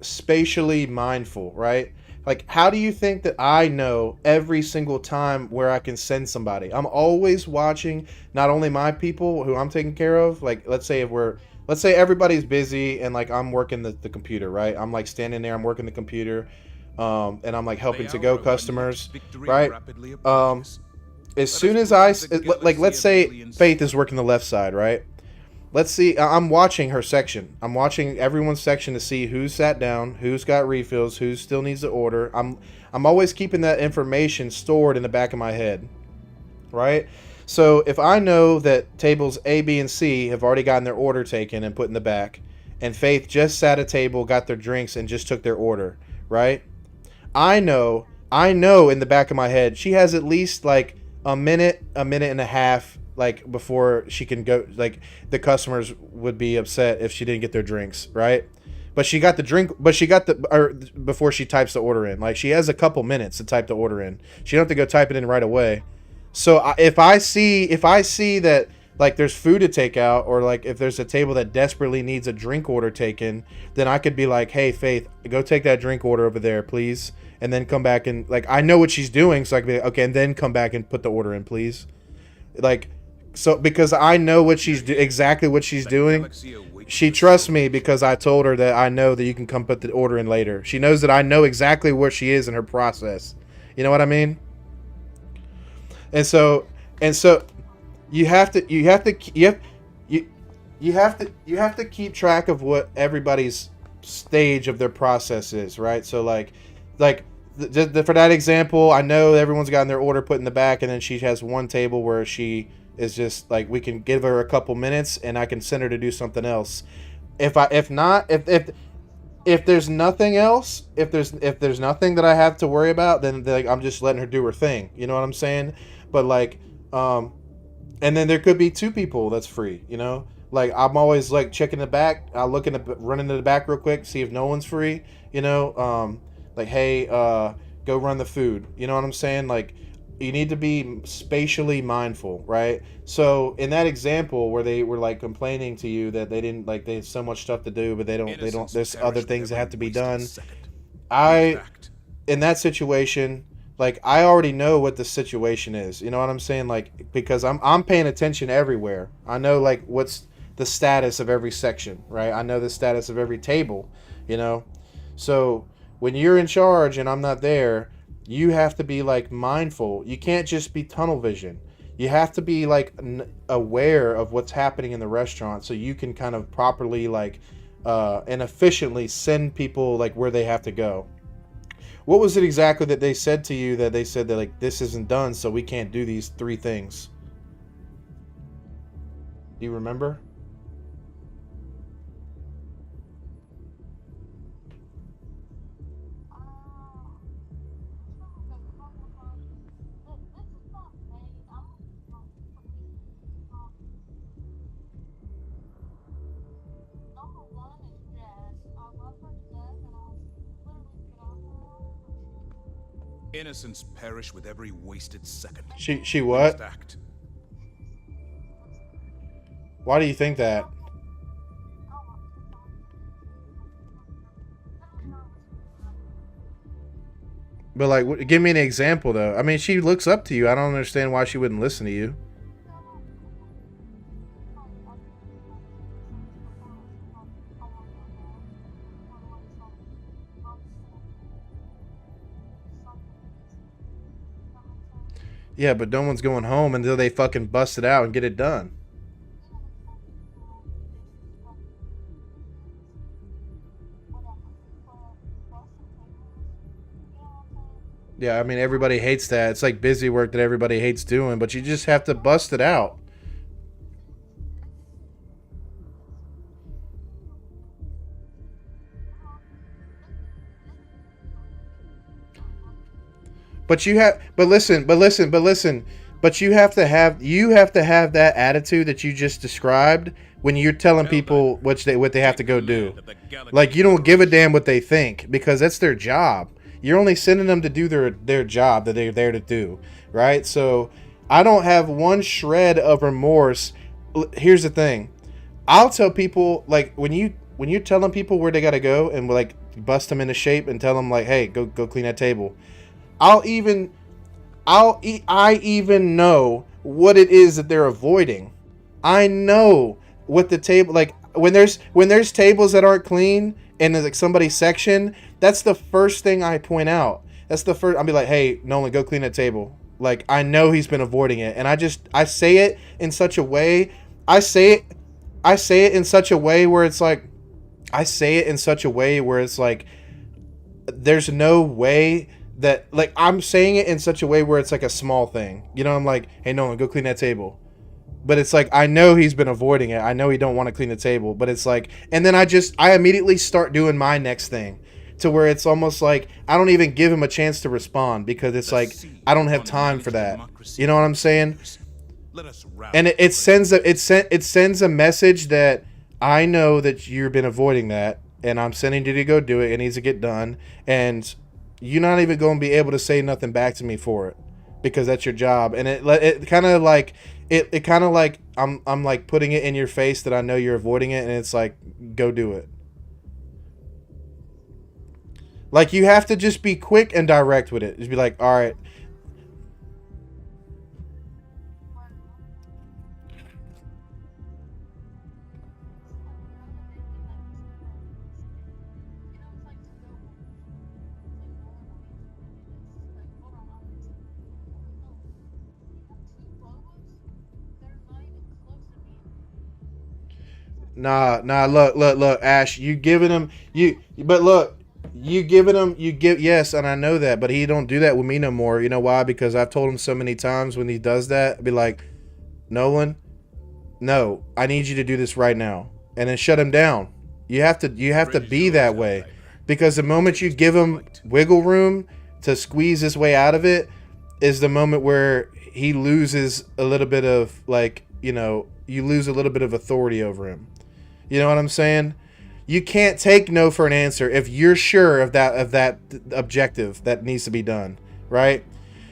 spatially mindful, right? Like, how do you think that I know every single time where I can send somebody? I'm always watching not only my people who I'm taking care of, like let's say everybody's busy and like I'm working the computer, right? I'm like standing there, I'm working the computer, and I'm like helping to go customers, right? As soon as let's say Faith is working the left side, right? Let's see, I'm watching her section. I'm watching everyone's section to see who's sat down, who's got refills, who still needs to order. I'm always keeping that information stored in the back of my head, right? So if I know that tables A, B, and C have already gotten their order taken and put in the back, and Faith just sat at a table, got their drinks, and just took their order, right? I know in the back of my head, she has at least like a minute and a half, like before she can go, like the customers would be upset if she didn't get their drinks, right? But she got the drink, or before she types the order in, like she has a couple minutes to type the order in. She don't have to go type it in right away. So if I see that like there's food to take out, or like if there's a table that desperately needs a drink order taken, then I could be like, hey Faith, go take that drink order over there, please, and then come back and like I know what she's doing, so I can be like, okay, and then come back and put the order in, please. Like, so because I know exactly what she's doing, she trusts me because I told her that I know that you can come put the order in later. She knows that I know exactly where she is in her process. You know what I mean? And so you have to keep track of what everybody's stage of their process is, right? So like for that example, I know everyone's gotten their order put in the back, and then she has one table where she is just like, we can give her a couple minutes and I can send her to do something else. If there's nothing else, if there's nothing that I have to worry about, then like I'm just letting her do her thing. You know what I'm saying? But like, and then there could be two people that's free, you know? Like, I'm always like checking the back. I'll run into the back real quick, see if no one's free, you know? Like, hey, go run the food. You know what I'm saying? Like, you need to be spatially mindful, right? So in that example where they were like complaining to you that they didn't, like, they have so much stuff to do, but they don't, there's other things that have to be done. In that situation, like, I already know what the situation is. You know what I'm saying? Like, because I'm paying attention everywhere. I know like what's the status of every section, right? I know the status of every table, you know? So when you're in charge and I'm not there, you have to be like mindful. You can't just be tunnel vision. You have to be like aware of what's happening in the restaurant so you can kind of properly like and efficiently send people like where they have to go. What was it exactly that they said to you that they said that like this isn't done, so we can't do these 3 things? Do you remember? Innocents perish with every wasted second. She what? Act. Why do you think that? But like, give me an example though. I mean, she looks up to you. I don't understand why she wouldn't listen to you. Yeah, but no one's going home until they fucking bust it out and get it done. Yeah, I mean, everybody hates that. It's like busy work that everybody hates doing, but you just have to bust it out. But you have, but listen, but you have to have that attitude that you just described when you're telling people what they have to go do. Like, you don't give a damn what they think, because that's their job. You're only sending them to do their job that they're there to do, right? So I don't have one shred of remorse. Here's the thing. I'll tell people, like, when you're telling people where they got to go and like bust them into shape and tell them like, hey, go clean that table. I even know what it is that they're avoiding. I know what the table, like, when there's tables that aren't clean in like somebody's section, that's the first thing I point out. That's the first. I'll be like, hey, Nolan, go clean that table. Like, I know he's been avoiding it, and I say it in such a way. I say it in such a way where it's like, there's no way that, like, I'm saying it in such a way where it's like a small thing. You know, I'm like, hey, Nolan, go clean that table. But it's like, I know he's been avoiding it. I know he don't want to clean the table. But it's like, and then I immediately start doing my next thing, to where it's almost like I don't even give him a chance to respond, because it's like, I don't have time for that. You know what I'm saying? And it sends a message that I know that you've been avoiding that, and I'm sending you to go do it. It needs to get done, and you're not even going to be able to say nothing back to me for it, because that's your job. And it kind of like I'm like putting it in your face that I know you're avoiding it, and it's like, go do it. Like, you have to just be quick and direct with it. Just be like, all right. Nah, look, Ash, you giving him, yes, and I know that, but he don't do that with me no more. You know why? Because I've told him so many times when he does that, I'd be like, Nolan, no, I need you to do this right now, and then shut him down. You have to be that way, because the moment you give him wiggle room to squeeze his way out of it is the moment where he loses a little bit of, like, you know, you lose a little bit of authority over him. You know what I'm saying? You can't take no for an answer if you're sure of that objective that needs to be done, right?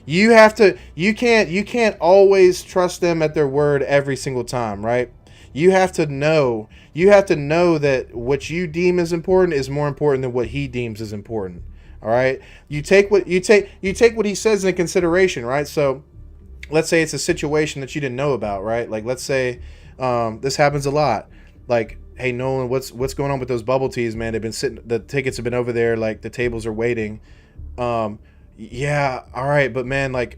You can't always trust them at their word every single time, right? You have to know that what you deem is important is more important than what he deems is important. All right? You take what he says into consideration, right? So let's say it's a situation that you didn't know about, right? Like, let's say this happens a lot. Like, hey, Nolan, what's going on with those bubble teas, man? They've been sitting, the tickets have been over there, like the tables are waiting. Yeah, all right, but man, like,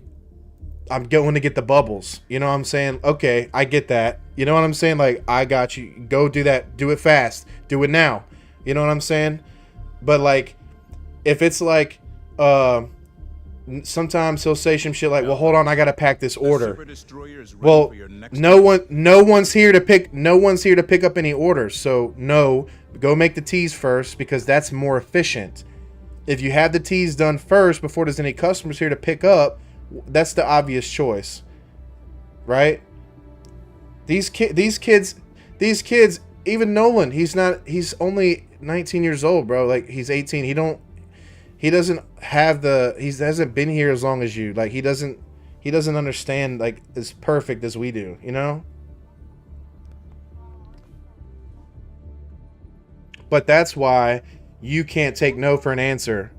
I'm going to get the bubbles. You know what I'm saying? Okay, I get that. You know what I'm saying? Like, I got you. Go do that. Do it fast. Do it now. You know what I'm saying? But like, if it's like, sometimes he'll say some shit like, well, hold on, I gotta pack this order. Well, no one's here to pick up any orders. So no, go make the teas first, because that's more efficient. If you have the teas done first before there's any customers here to pick up, that's the obvious choice, right? These kids, even Nolan, he's only 19 years old, bro. Like, he's 18. He hasn't been here as long as you. Like, he doesn't understand, like, as perfect as we do, you know? But that's why you can't take no for an answer.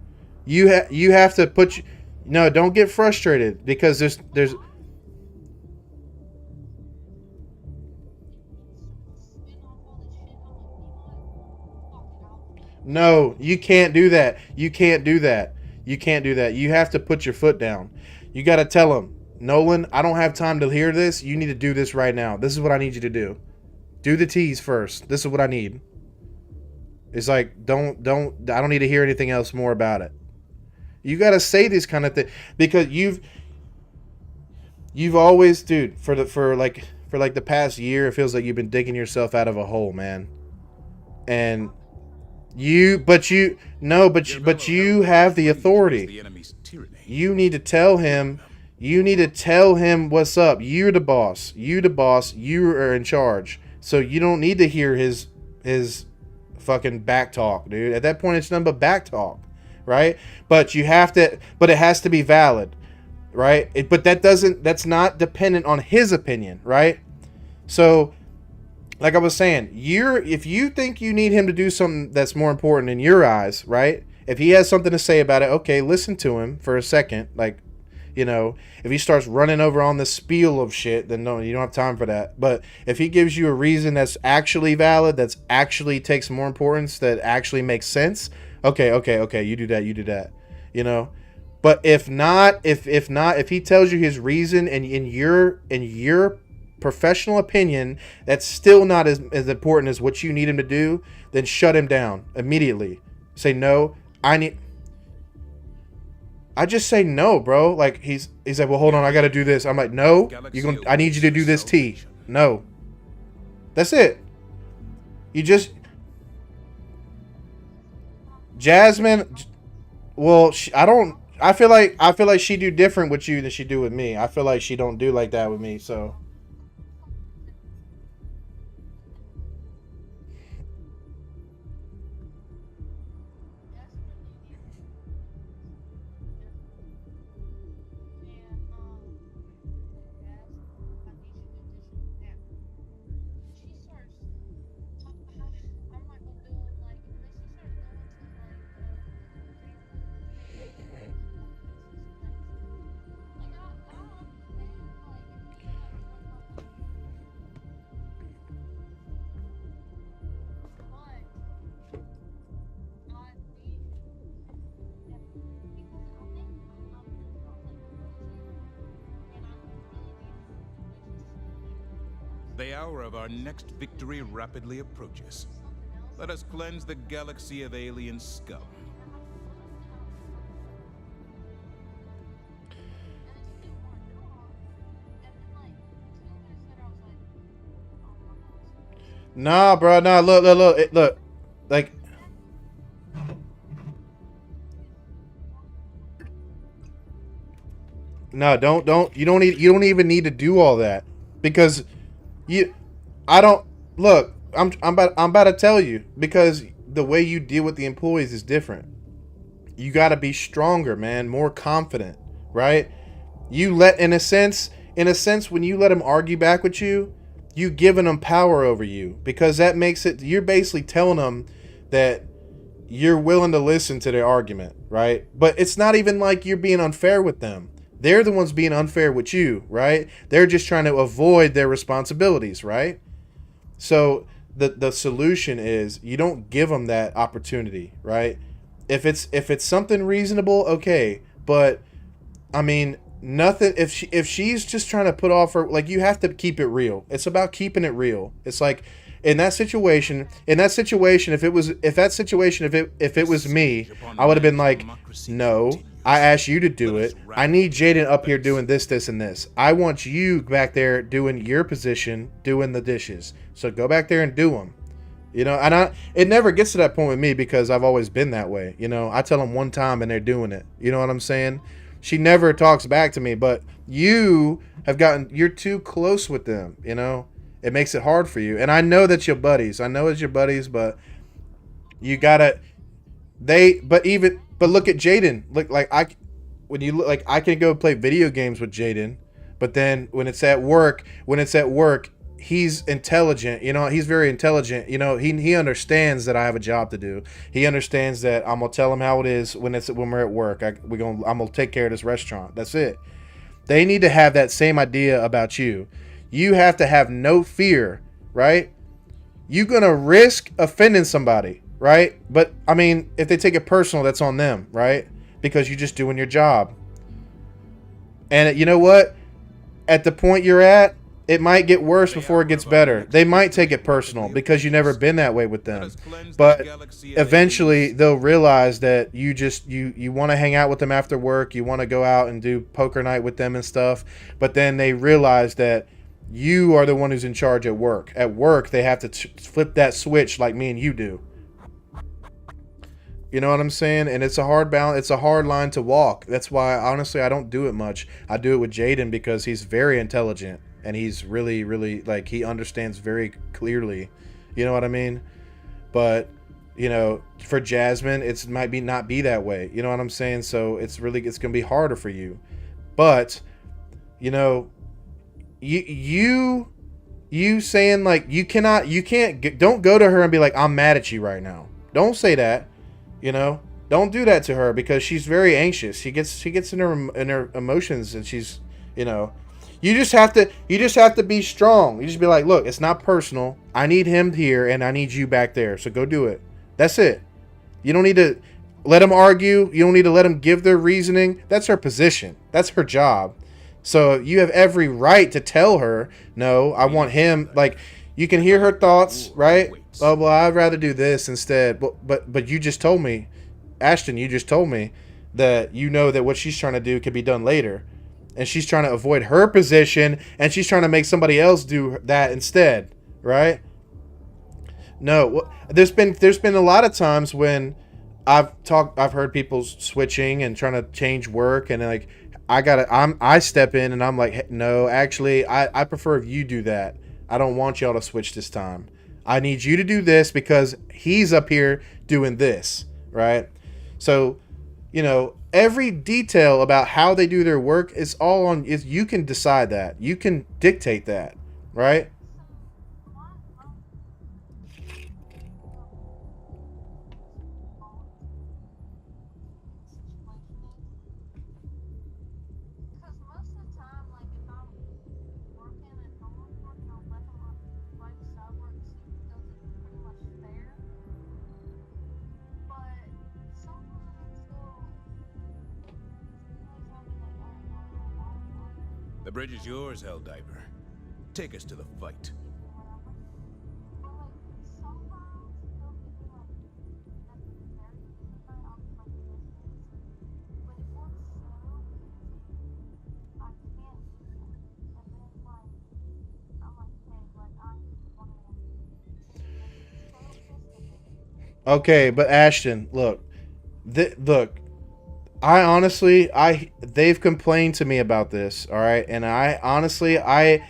You have to no, don't get frustrated, because there's no, you can't do that. You can't do that. You have to put your foot down. You got to tell him, Nolan, I don't have time to hear this. You need to do this right now. This is what I need you to do. Do the teas first. This is what I need. It's like, I don't need to hear anything else more about it. You got to say this kind of thing, because you've always, dude, for the past year, it feels like you've been digging yourself out of a hole, man. And you have the authority. The enemy's tyranny. You need to tell him. You need to tell him what's up. You're the boss. You the boss. You are in charge. So you don't need to hear his fucking back talk, dude. At that point, it's nothing but back talk, right? But you have to. But it has to be valid, right? But that's not dependent on his opinion, right? So, like I was saying, if you think you need him to do something that's more important in your eyes, right? If he has something to say about it, okay, listen to him for a second. Like, you know, if he starts running over on the spiel of shit, then no, you don't have time for that. But if he gives you a reason that's actually valid, that's actually takes more importance, that actually makes sense, okay, you do that, you know. But if not, if he tells you his reason and in your professional opinion that's still not as important as what you need him to do, then shut him down immediately. Say no. I just say no, bro. Like he's like, well, hold on, I gotta do this. I'm like, no, I need you to do this T. No. That's it. You just Jasmine. Well, I feel like she do different with you than she do with me. I feel like she don't do like that with me. So. The hour of our next victory rapidly approaches. Let us cleanse the galaxy of alien scum. Nah, bro. Nah, look. Like, no, don't. You don't even need to do all that because I'm about to tell you, because the way you deal with the employees is different. You got to be stronger, man, more confident, right? In a sense, when you let them argue back with you, you giving them power over you, because that makes it, you're basically telling them that you're willing to listen to their argument, right? But it's not even like you're being unfair with them. They're the ones being unfair with you, right? They're just trying to avoid their responsibilities, right? So the solution is you don't give them that opportunity, right? If it's something reasonable, okay, but I mean, nothing. If she's just trying to put off her, like, you have to keep it real. It's about keeping it real. It's like in that situation, if it was me, I would have been like, no, I asked you to do it. I need Jaden up here doing this, and this. I want you back there doing your position, doing the dishes. So go back there and do them. You know, and it never gets to that point with me because I've always been that way. You know, I tell them one time and they're doing it. You know what I'm saying? She never talks back to me, but you're too close with them, you know? It makes it hard for you. And I know that's your buddies. I know it's your buddies, but you gotta, but look at Jaden. I can go play video games with Jaden, but then when it's at work, he's intelligent, you know, he's very intelligent. You know, he understands that I have a job to do. He understands that I'm gonna tell him how it is when we're at work. I'm gonna take care of this restaurant. That's it. They need to have that same idea about you. You have to have no fear, right? You're gonna risk offending somebody, right? But I mean, if they take it personal, that's on them, right? Because you're just doing your job. And you know what? At the point you're at, it might get worse before it gets better. They might take it personal because you've never been that way with them. But eventually they'll realize that you want to hang out with them after work. You want to go out and do poker night with them and stuff. But then they realize that you are the one who's in charge at work. At work, they have to flip that switch like me and you do. You know what I'm saying? And it's a hard balance. It's a hard line to walk. That's why, honestly, I don't do it much. I do it with Jaden because he's very intelligent and he's really, really, like, he understands very clearly. You know what I mean? But, you know, for Jasmine, it might be not be that way. You know what I'm saying? So it's going to be harder for you. But, you know, you saying, like, don't go to her and be like, I'm mad at you right now. Don't say that. You know, don't do that to her because she's very anxious. She gets in her emotions, and she's, you know, you just have to be strong. You just be like, look, it's not personal. I need him here, and I need you back there. So go do it. That's it. You don't need to let them argue. You don't need to let them give their reasoning. That's her position. That's her job. So you have every right to tell her, no, I want him. Like, you can hear her thoughts, right? Oh, well, I'd rather do this instead. But you just told me, Ashton, you just told me that you know that what she's trying to do could be done later. And she's trying to avoid her position, and she's trying to make somebody else do that instead, right? No, there's been a lot of times when I've heard people switching and trying to change work, and like I step in and I'm like, hey, no, actually, I prefer if you do that. I don't want y'all to switch this time. I need you to do this because he's up here doing this, right? So, you know, every detail about how they do their work is all on. You can decide that. You can dictate that, right? Because most of the time, like, if I'm working and normal working, I'll let him write the side work, so he does it pretty much fair. But sometimes, though, I mean, like, I The bridge is yours, Helldiver. Take us to the fight. but, like, sometimes he'll give me, like, at the very beginning of the night, I'll be, like, listening. But it works so easy, I can't do that. And then, like, I'm like, hey, like, I want to so pissed at me. Okay, but Ashton, look, look. I honestly, they've complained to me about this, all right, and I honestly, I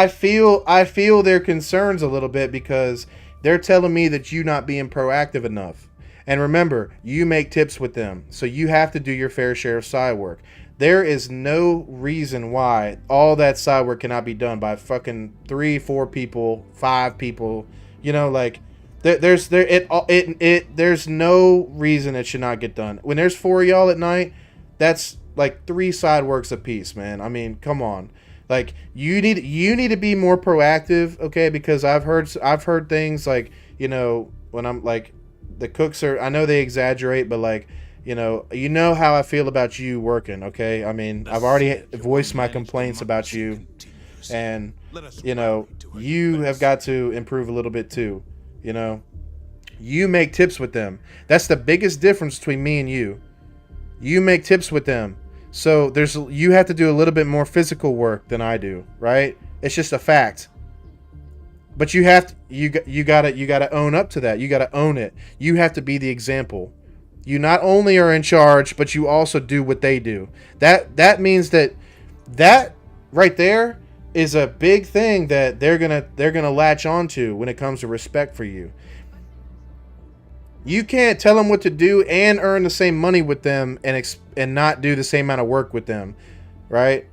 feel their concerns a little bit because they're telling me that you not being proactive enough. And remember, you make tips with them, so you have to do your fair share of side work. There is no reason why all that side work cannot be done by fucking 3, 4 people, 5 people. You know, like there's no reason it should not get done. When there's 4 of y'all at night, that's like 3 side works apiece, man. I mean, come on. Like you need to be more proactive, okay? Because I've heard things like, you know, when I'm like, the cooks are, I know they exaggerate, but like, you know how I feel about you working, okay? I mean, I've already voiced my complaints about you, and you know, you have got to improve a little bit too. You know, you make tips with them. That's the biggest difference between me and you. You make tips with them. So you have to do a little bit more physical work than I do, right? It's just a fact. But you gotta own up to that. You gotta own it. You have to be the example. You not only are in charge, but you also do what they do. That means that right there is a big thing that they're gonna latch onto when it comes to respect for you. You can't tell them what to do and earn the same money with them and not do the same amount of work with them, right?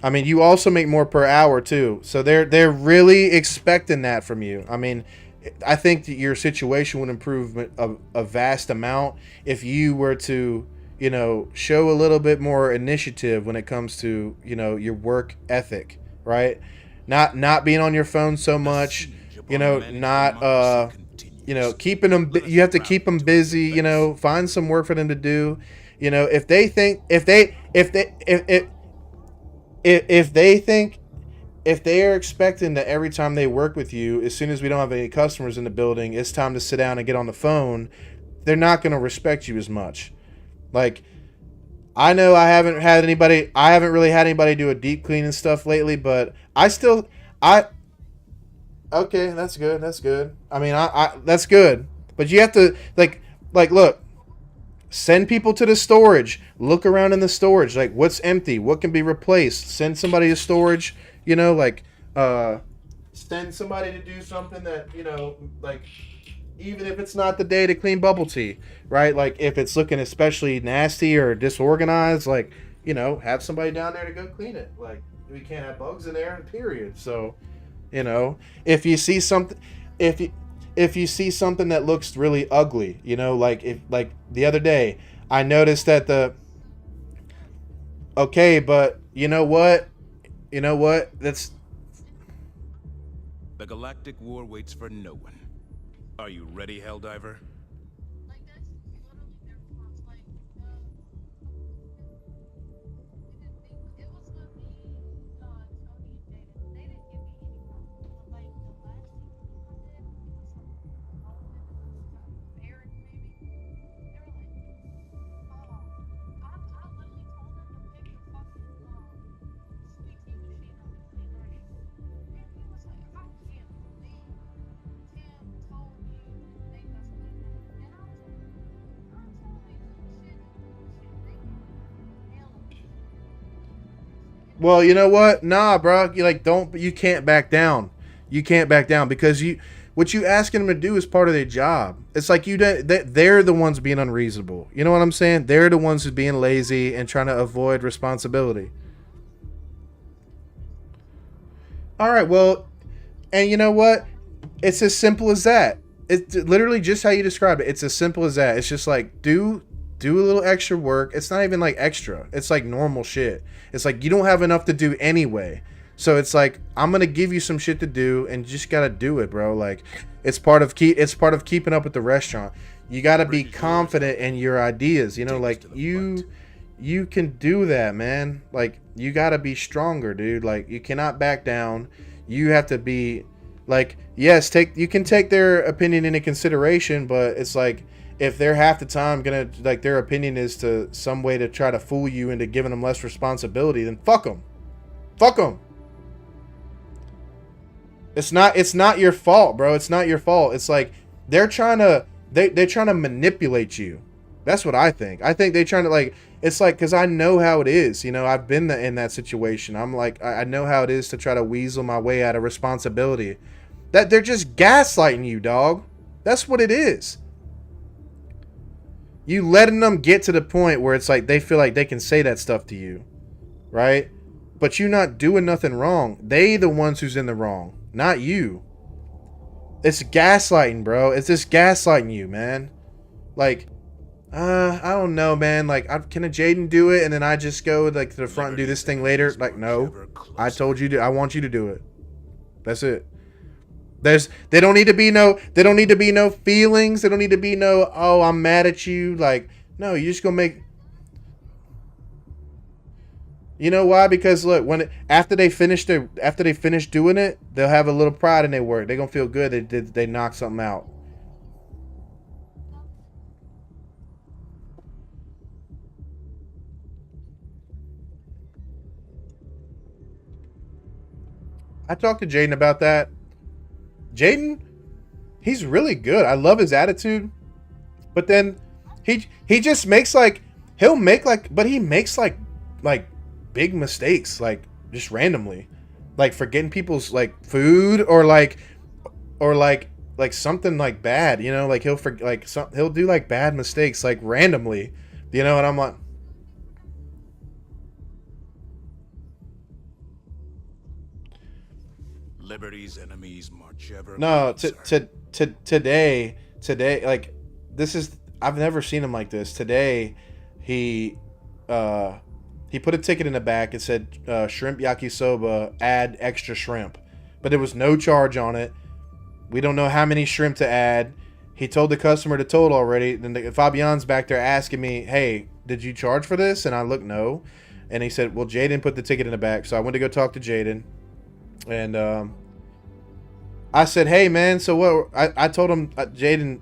I mean, you also make more per hour too, so they're really expecting that from you. I mean, I think that your situation would improve a vast amount if you were to, you know, show a little bit more initiative when it comes to, you know, your work ethic, right? Not being on your phone so much, you know, not you know, keeping them. You have to keep them busy. You know, find some work for them to do. You know, if they think if they are expecting that every time they work with you, as soon as we don't have any customers in the building, it's time to sit down and get on the phone, they're not going to respect you as much. Like, I know I haven't really had anybody do a deep clean and stuff lately, but okay, that's good. I mean, I that's good. But you have to like look, send people to the storage. Look around in the storage, like what's empty, what can be replaced. Send somebody to storage, you know, like send somebody to do something that, you know, like even if it's not the day to clean bubble tea, right? Like if it's looking especially nasty or disorganized, like, you know, have somebody down there to go clean it. Like we can't have bugs in there, period. So, you know, if you see something, if you see something that looks really ugly, you know, like if like the other day I noticed that but you know what that's The galactic war waits for no one. Are you ready, Helldiver? Like, that's literally their response. Like, we didn't think, it was gonna be, Tony and Jaden. They didn't give me any problems. But, like, the last thing I did was, Eric, maybe, they were like, oh, I literally told them to pick the fucking, sweet tea machine up and clean their shit. And he was like, I can't believe Tim told you to make us clean it. And I was like, I'm telling you some shit and bullshit. They can nail it. Well, you know what? Nah, bro. You can't back down. You can't back down because what you asking them to do is part of their job. It's like they're the ones being unreasonable. You know what I'm saying? They're the ones who's being lazy and trying to avoid responsibility. All right, well, and you know what? It's as simple as that. It's literally just how you describe it. It's as simple as that. It's just like do a little extra work. It's not even like extra. It's like normal shit. It's like you don't have enough to do anyway. So it's like I'm gonna give you some shit to do, and you just gotta do it, bro. Like it's part of keeping up with the restaurant. You gotta be confident in your ideas. You know, like you can do that, man. Like you gotta be stronger, dude. Like you cannot back down. You have to be like, yes, you can take their opinion into consideration, but it's like if they're half the time gonna like their opinion is to some way to try to fool you into giving them less responsibility, then fuck them. Fuck them. It's not your fault, bro. It's not your fault. It's like they're trying to manipulate you. That's what I think. I think they're trying to like. It's like because I know how it is. You know, I've been in that situation. I'm like I know how it is to try to weasel my way out of responsibility. That they're just gaslighting you, dog. That's what it is. You letting them get to the point where it's like they feel like they can say that stuff to you, right? But you're not doing nothing wrong. They the ones who's in the wrong, not you. It's gaslighting, bro. It's just gaslighting you, man. Like, I don't know, man. Like, can a Jaden do it, and then I just go like to the front and do this thing later? Like, no. I told you to. I want you to do it. That's it. They don't need to be no feelings. They don't need to be no, oh, I'm mad at you. Like, no, you just gonna make. You know why? Because look, after they finish doing it, they'll have a little pride in their work. They're gonna feel good. They knocked something out. I talked to Jaden about that. Jaden, he's really good. I love his attitude, but then he just makes like he makes like big mistakes, like just randomly, like forgetting people's like food or like something like bad, you know, like he'll do like bad mistakes like randomly, you know, and I'm like, Liberty's enemies march ever. no, closer. today, like this is, I've never seen him like this. Today, he put a ticket in the back. It said shrimp yakisoba, add extra shrimp, but there was no charge on it. We don't know how many shrimp to add. He told the customer the total already. Then Fabian's back there asking me, "Hey, did you charge for this?" And I looked, no. And he said, "Well, Jaden put the ticket in the back." So I went to go talk to Jaden, and I said, "Hey, man, so what?" I told him, Jaden,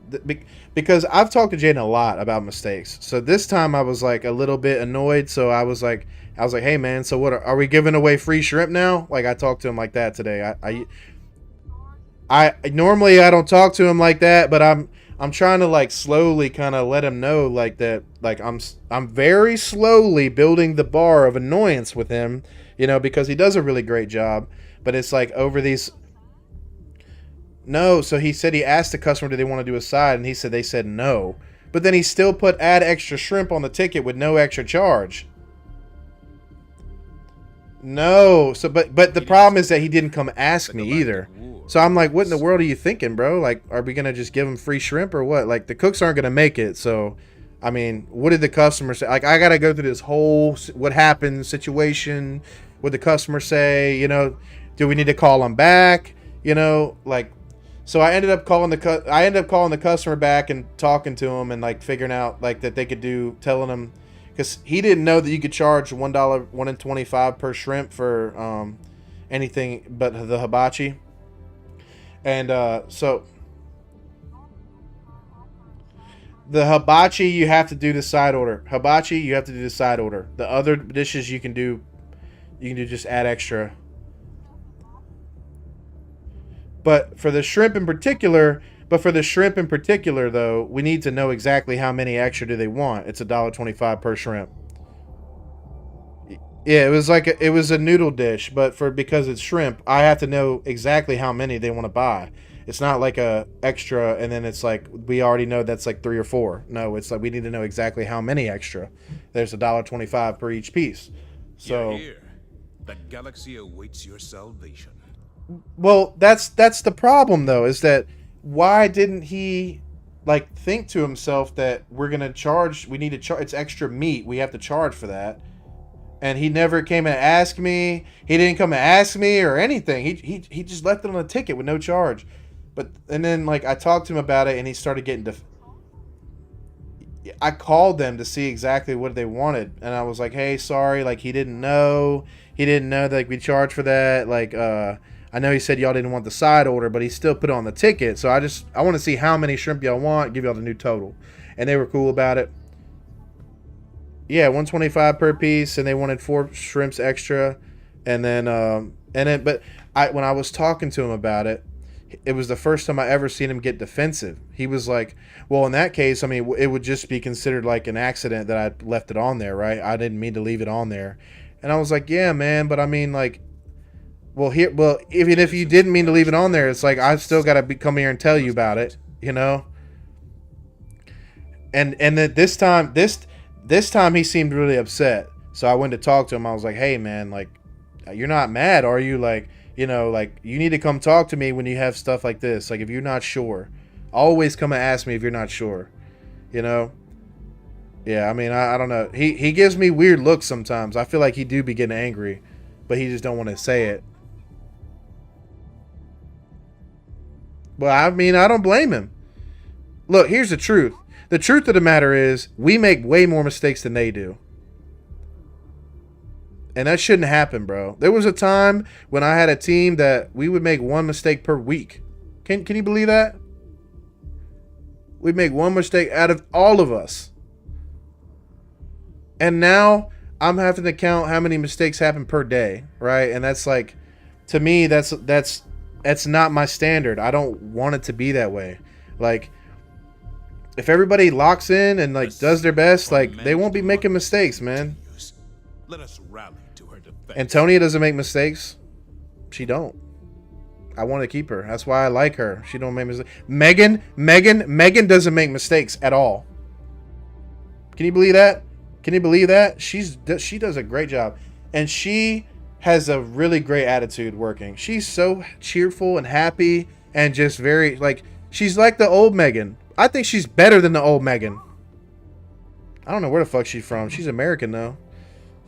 because I've talked to Jaden a lot about mistakes. So this time I was like a little bit annoyed. So I was like, "Hey, man, so what? Are we giving away free shrimp now?" Like I talked to him like that today. I normally I don't talk to him like that, but I'm trying to like slowly kind of let him know like that, like I'm very slowly building the bar of annoyance with him, you know, because he does a really great job. But it's like over these. No, so he said he asked the customer, do they want to do a side, and he said they said no. But then he still put add extra shrimp on the ticket with no extra charge. No, so but the problem is that he didn't come ask me either. So I'm like, what in the world are you thinking, bro? Like, are we gonna just give him free shrimp or what? Like, the cooks aren't gonna make it. So, I mean, what did the customer say? Like, I gotta go through this whole what happened situation. What the customer say? You know, do we need to call him back? You know, like. So I ended up calling the customer back and talking to him and like figuring out like that they could do, telling him, because he didn't know that you could charge $1.25 per shrimp for anything but the hibachi. And so the hibachi, you have to do the side order. Hibachi, you have to do the side order. The other dishes you can do just add extra. But for the shrimp in particular, though, we need to know exactly how many extra do they want. It's $1.25 per shrimp. Yeah, it was a noodle dish, but because it's shrimp, I have to know exactly how many they want to buy. It's not like a extra and then it's like we already know that's like 3 or 4. No, it's like we need to know exactly how many extra. There's $1.25 per each piece. So You're here. The galaxy awaits your salvation. well, that's the problem though, is that why didn't he like think to himself that we need to charge, it's extra meat, we have to charge for that. And he never came and asked me. He didn't come and ask me or anything. He just left it on the ticket with no charge. And then like I talked to him about it and he started getting I called them to see exactly what they wanted and I was like, "Hey, sorry, like he didn't know that like, we charge for that. Like I know he said y'all didn't want the side order, but he still put it on the ticket. So I want to see how many shrimp y'all want, give y'all the new total." And they were cool about it. Yeah, $1.25 per piece, and they wanted 4 shrimps extra. And then but when I was talking to him about it, it was the first time I ever seen him get defensive. He was like, "Well, in that case, I mean, it would just be considered like an accident that I left it on there, right? I didn't mean to leave it on there." And I was like, "Yeah, man, but I mean, like, even if you didn't mean to leave it on there, it's like I've still got to come here and tell you about it, you know." And then this time he seemed really upset. So I went to talk to him. I was like, "Hey, man, like, you're not mad, are you? Like, you know, like you need to come talk to me when you have stuff like this. Like, if you're not sure, always come and ask me if you're not sure, you know." Yeah, I mean, I don't know. He gives me weird looks sometimes. I feel like he do be getting angry, but he just don't want to say it. Well, I mean, I don't blame him. Look, here's the truth. The truth of the matter is we make way more mistakes than they do. And that shouldn't happen, bro. There was a time when I had a team that we would make 1 mistake per week. Can you believe that? We'd make 1 mistake out of all of us. And now I'm having to count how many mistakes happen per day, right? And that's like, to me, that's not my standard. I don't want it to be that way. Like, if everybody locks in and like does their best, like they won't be making mistakes, man. Let us rally to her defense. Antonia doesn't make mistakes. She don't. I want to keep her. That's why I like her. She don't make mistakes. Megan doesn't make mistakes at all. Can you believe that? Can you believe that? She does a great job, and she has a really great attitude working. She's so cheerful and happy, and just very like she's like the old Megan. I think she's better than the old Megan. I don't know where the fuck she's from. She's American though.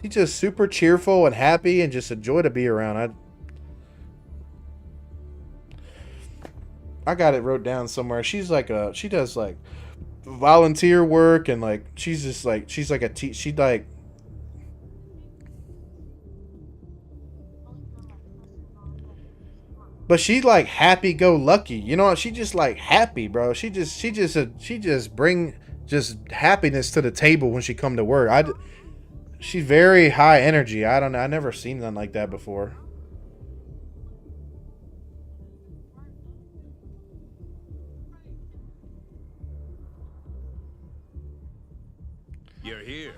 She's just super cheerful and happy, and just a joy to be around. I got it wrote down somewhere. She does like volunteer work, and like she's like but she's like happy go lucky, you know. She just like happy, bro. She just bring just happiness to the table when she come to work. She's very high energy. I never seen nothing like that before. You're here.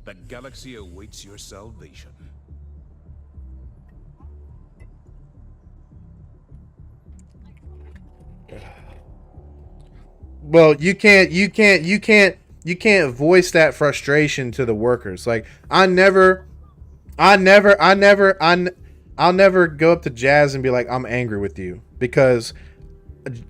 The galaxy awaits your salvation. Well, you can't voice that frustration to the workers. Like, I'll never go up to Jazz and be like, I'm angry with you, because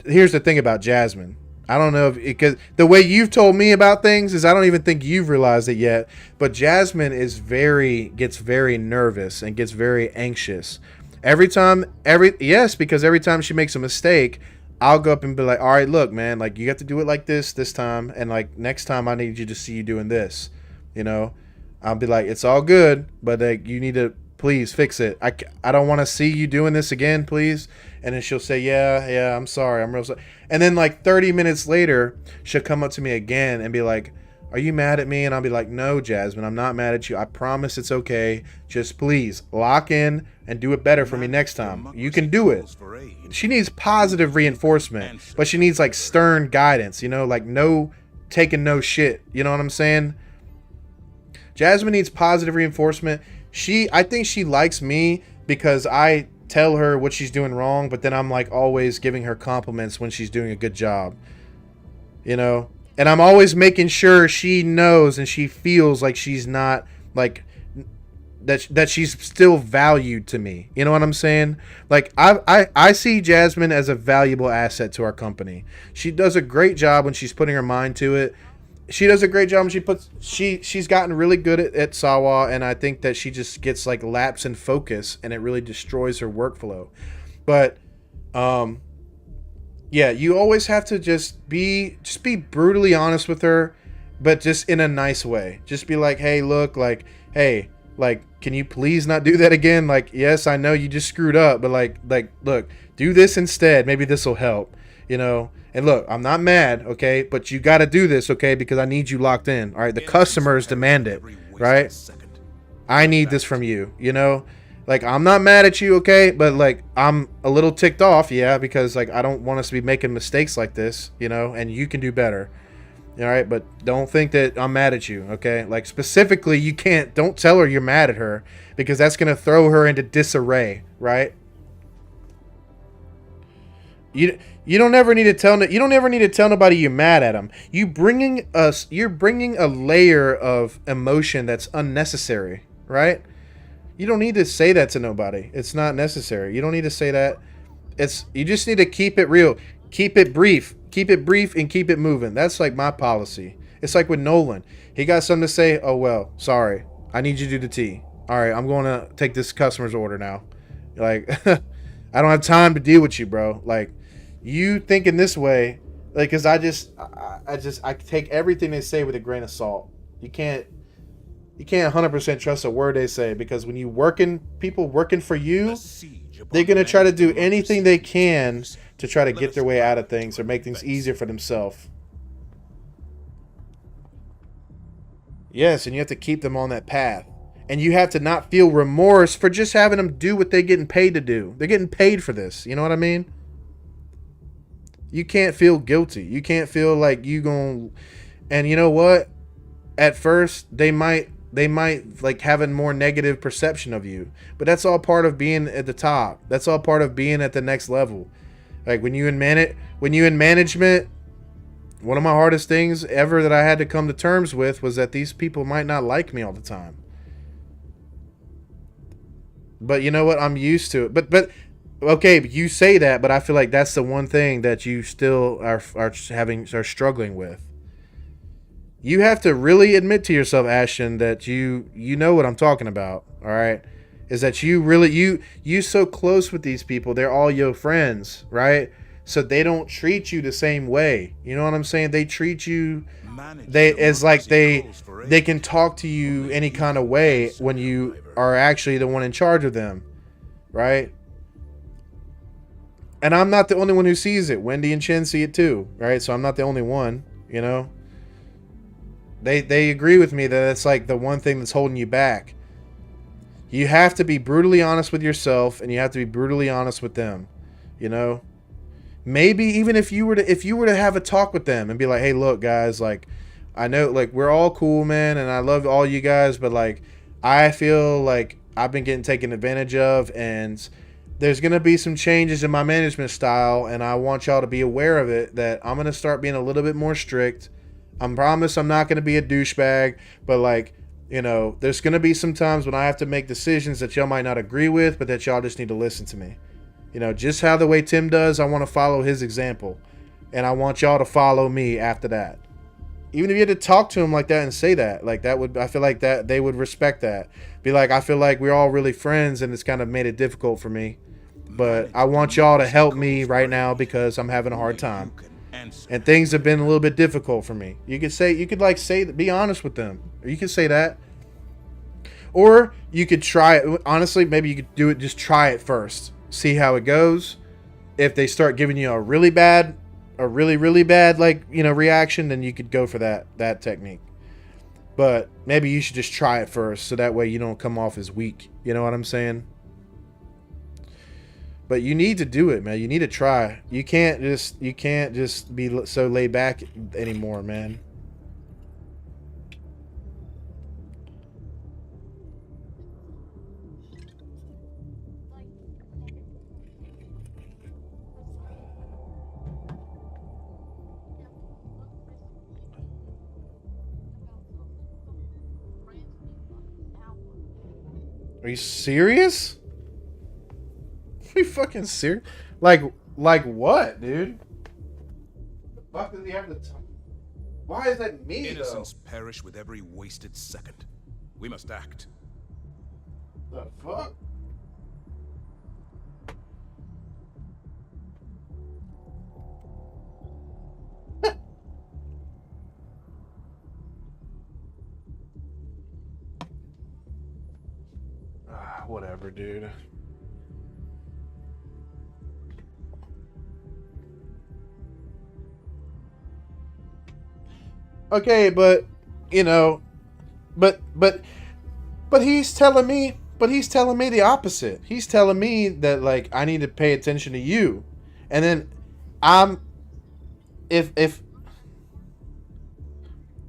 here's the thing about Jasmine. I don't know if, because the way you've told me about things is, I don't even think you've realized it yet, but Jasmine gets very nervous and gets very anxious because every time she makes a mistake, I'll go up and be like, all right, look, man, like, you have to do it like this time, and like, next time I need you to see you doing this, you know. I'll be like, it's all good, but like, you need to please fix it. I don't want to see you doing this again, please. And then she'll say, yeah, I'm sorry, I'm real sorry. And then like 30 minutes later, she'll come up to me again and be like, are you mad at me? And I'll be like, no, Jasmine, I'm not mad at you. I promise it's okay. Just please lock in and do it better for me next time. You can do it. She needs positive reinforcement, but she needs like stern guidance, you know, like no taking no shit. You know what I'm saying? Jasmine needs positive reinforcement. I think she likes me because I tell her what she's doing wrong, but then I'm like always giving her compliments when she's doing a good job, you know. And I'm always making sure she knows and she feels like she's not like that she's still valued to me. You know what I'm saying? Like, I see Jasmine as a valuable asset to our company. She does a great job when she's putting her mind to it. She does a great job when she's gotten really good at Sawa, and I think that she just gets like lapse in focus and it really destroys her workflow. But yeah, you always have to just be brutally honest with her, but just in a nice way. Just be like, hey, look, like, hey, like, can you please not do that again? Like, yes, I know you just screwed up, but like, look, do this instead. Maybe this will help, you know? And look, I'm not mad, okay? But you got to do this, okay? Because I need you locked in, all right? The customers demand it, right? I need this from you, you know? Like, I'm not mad at you, okay? But, like, I'm a little ticked off, yeah, because, like, I don't want us to be making mistakes like this, you know? And you can do better, all right? But don't think that I'm mad at you, okay? Like, specifically, don't tell her you're mad at her, because that's going to throw her into disarray, right? You don't ever need to tell nobody you're mad at them. You're bringing a layer of emotion that's unnecessary, right? You don't need to say that to nobody. It's not necessary. You don't need to say that. You just need to keep it real. Keep it brief. Keep it brief and keep it moving. That's like my policy. It's like with Nolan. He got something to say. Oh, well, sorry. I need you to do the tea. All right, I'm going to take this customer's order now. Like, I don't have time to deal with you, bro. Like, you thinking this way, like, because I take everything they say with a grain of salt. You can't 100% trust a word they say, because when people working for you, they're going to try to do anything they can to try to get their way out of things or make things easier for themselves. Yes, and you have to keep them on that path. And you have to not feel remorse for just having them do what they're getting paid to do. They're getting paid for this. You know what I mean? You can't feel guilty. You can't feel like you gon'... And you know what? At first, they might like have a more negative perception of you. But that's all part of being at the top. That's all part of being at the next level. Like when you in management, one of my hardest things ever that I had to come to terms with was that these people might not like me all the time. But you know what? I'm used to it. But okay, you say that, but I feel like that's the one thing that you still are struggling with. You have to really admit to yourself, Ashton, that you know what I'm talking about. All right, is that you so close with these people? They're all your friends, right? So they don't treat you the same way. You know what I'm saying? They treat you they can talk to you any kind of way when you are actually the one in charge of them, right? And I'm not the only one who sees it. Wendy and Chen see it too, right? So I'm not the only one, you know? They agree with me that it's like the one thing that's holding you back. You have to be brutally honest with yourself, and you have to be brutally honest with them, you know? Maybe even if you were to have a talk with them and be like, hey, look, guys, like, I know, like, we're all cool, man, and I love all you guys, but, like, I feel like I've been getting taken advantage of, and there's going to be some changes in my management style, and I want y'all to be aware of it, that I'm going to start being a little bit more strict. I promise I'm not going to be a douchebag, but, like, you know, there's going to be some times when I have to make decisions that y'all might not agree with, but that y'all just need to listen to me. You know, just how the way Tim does, I want to follow his example, and I want y'all to follow me after that. Even if you had to talk to him like that and say that, like that would, I feel like that they would respect that. Be like, I feel like we're all really friends and it's kind of made it difficult for me. But I want y'all to help me right now because I'm having a hard time. And things have been a little bit difficult for me. You could say, be honest with them. Or you could say that. Or you could try it. Honestly, maybe you could do it, just try it first. See how it goes. If they start giving you a really bad, like, you know, reaction, then you could go for that technique. But maybe you should just try it first, so that way you don't come off as weak. You know what I'm saying? But you need to do it, man. You need to try. You can't just be so laid back anymore, man. Are you serious? Are you fucking serious? Like what, dude? The fuck does he have to tell? Why is that me, Innocents perish with every wasted second. We must act. The fuck? Whatever, dude. Okay, but you know, but he's telling me, the opposite. He's telling me that, like, I need to pay attention to you, and then and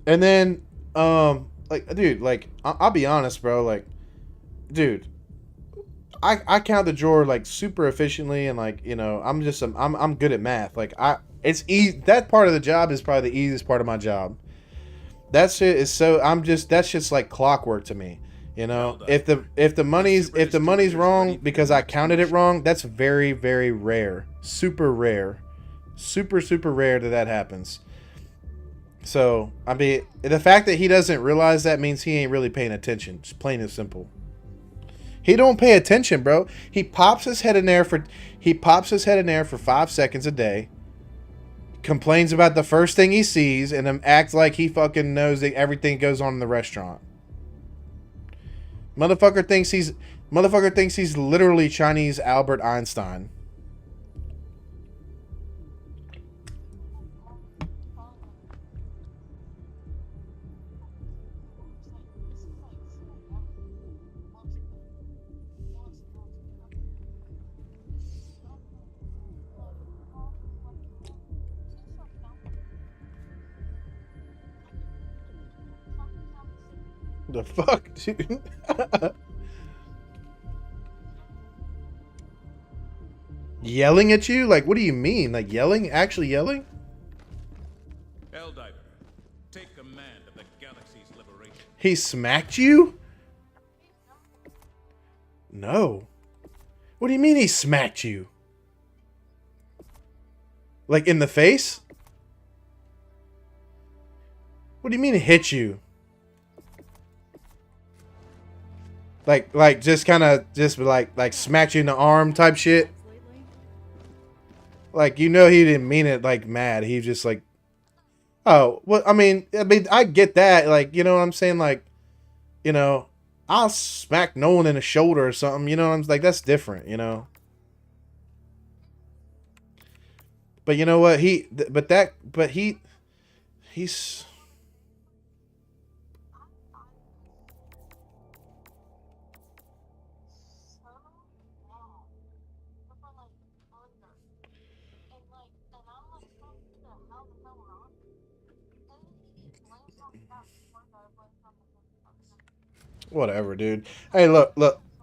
then like, dude, like, I'll be honest, bro, like, dude, I count the drawer, like, super efficiently, and, like, you know, I'm good at math. Like, it's easy. That part of the job is probably the easiest part of my job. That shit is so, that shit's like clockwork to me. You know, if the money's wrong because I counted it wrong, that's very, very rare. Super rare. Super rare that happens. So, I mean, the fact that he doesn't realize that means he ain't really paying attention. Just plain and simple. He don't pay attention, bro. He pops his head in there for 5 seconds a day. Complains about the first thing he sees, and then acts like he fucking knows that everything goes on in the restaurant. Motherfucker thinks he's literally Chinese Albert Einstein. The fuck, dude? Yelling at you? Like, what do you mean? Like, yelling? Actually yelling? Helldiver, take command of the galaxy's liberation. He smacked you? No. What do you mean he smacked you? Like, in the face? What do you mean it hit you? Like just kind of just like smacked you in the arm type shit. Like, you know, he didn't mean it like mad. He just like, oh, well, I mean, I get that. Like, you know what I'm saying? Like, you know, I'll smack Nolan in the shoulder or something. You know what I'm like? That's different, you know. But you know what? He's. Whatever, dude. Hey, look.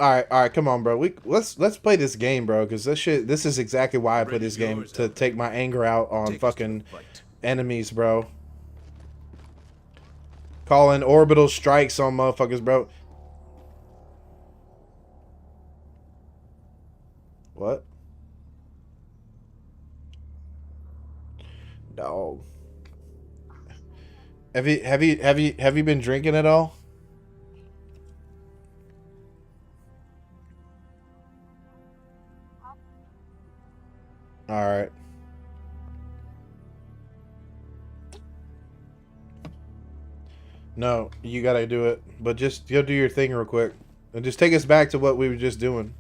All right, come on, bro. Let's play this game, bro, because this is exactly why I play this game, to take my anger out on fucking enemies, bro. Calling orbital strikes on motherfuckers, bro. What? Dog. Have you been drinking at all? All right. No, you gotta do it. But just go do your thing real quick. And just take us back to what we were just doing.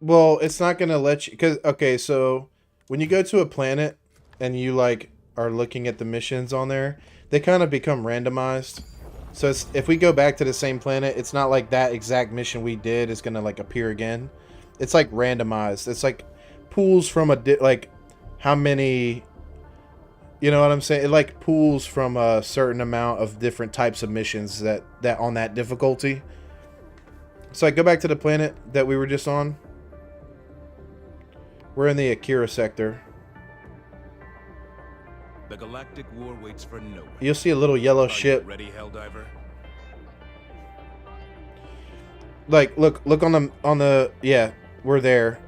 Well, it's not gonna let you, cause okay, so when you go to a planet and you like are looking at the missions on there, they kind of become randomized. So it's, if we go back to the same planet, it's not like that exact mission we did is gonna like appear again. It's like randomized. It's like pools from like how many, you know what I'm saying? It like pools from a certain amount of different types of missions that on that difficulty. So I go back to the planet that we were just on. We're in the Akira sector. The galactic war waits for no one. You'll see a little yellow ship. Ready, Helldiver? Like, look on the, yeah, we're there.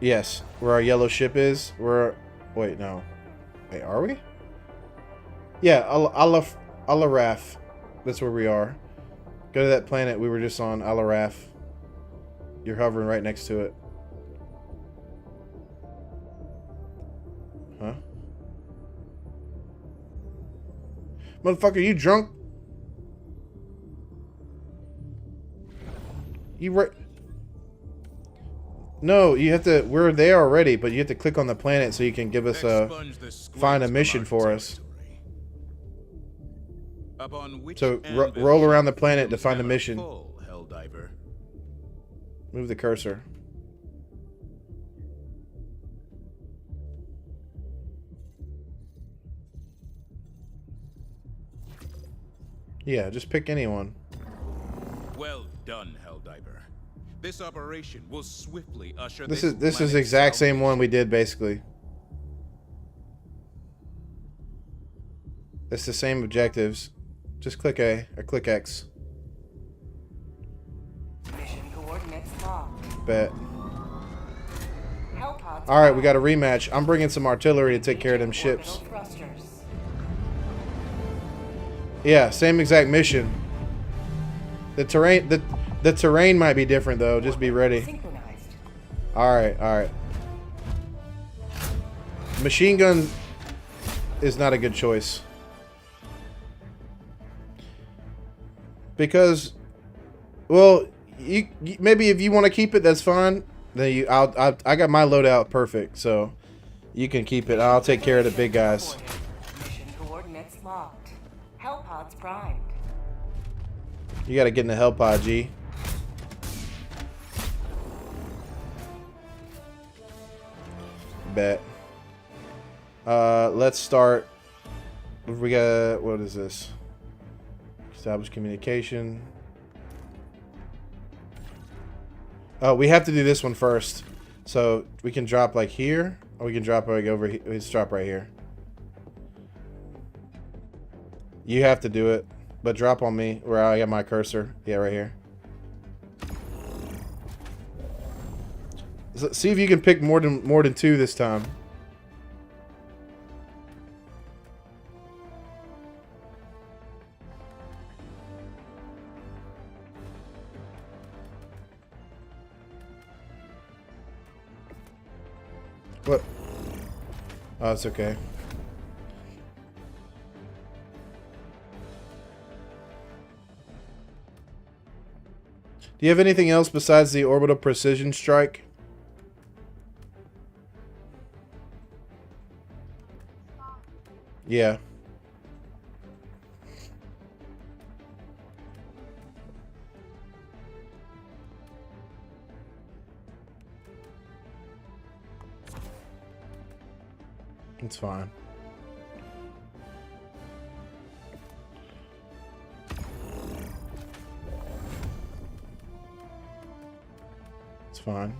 Yes, where our yellow ship is. Wait, no. Wait, are we? Yeah, Alaraf. That's where we are. Go to that planet we were just on, Alaraf. You're hovering right next to it. Huh? Motherfucker, you drunk? You right? No, you have to. We're there already, but you have to click on the planet so you can give us a find a mission for us. So roll around the planet to find a mission. Move the cursor. Yeah, just pick anyone. Well done, Helldiver. This operation will swiftly usher This is the exact same one we did basically. It's the same objectives. Just click A or click X. Mission coordinates locked. Bet. Hellpods. All right, we got a rematch. I'm bringing some artillery to take care of them ships. Orbital thrusters. Yeah, same exact mission. The terrain might be different though. Just be ready. Synchronized. All right. Machine gun is not a good choice because, well, you maybe if you want to keep it, that's fine. Then I got my loadout perfect, so you can keep it. I'll take care of the big guys. Mission coordinates locked. Hellpods primed. You gotta get in the hell pod, G. Bet. Let's start. We got, what is this? Establish communication. Oh, we have to do this one first. So we can drop like here, or we can drop like over here. Let's drop right here. You have to do it, but drop on me where I got my cursor. Yeah, right here. So, see if you can pick more than 2 this time. What? Oh, it's okay. Do you have anything else besides the orbital precision strike? Yeah. It's fine. It's fine.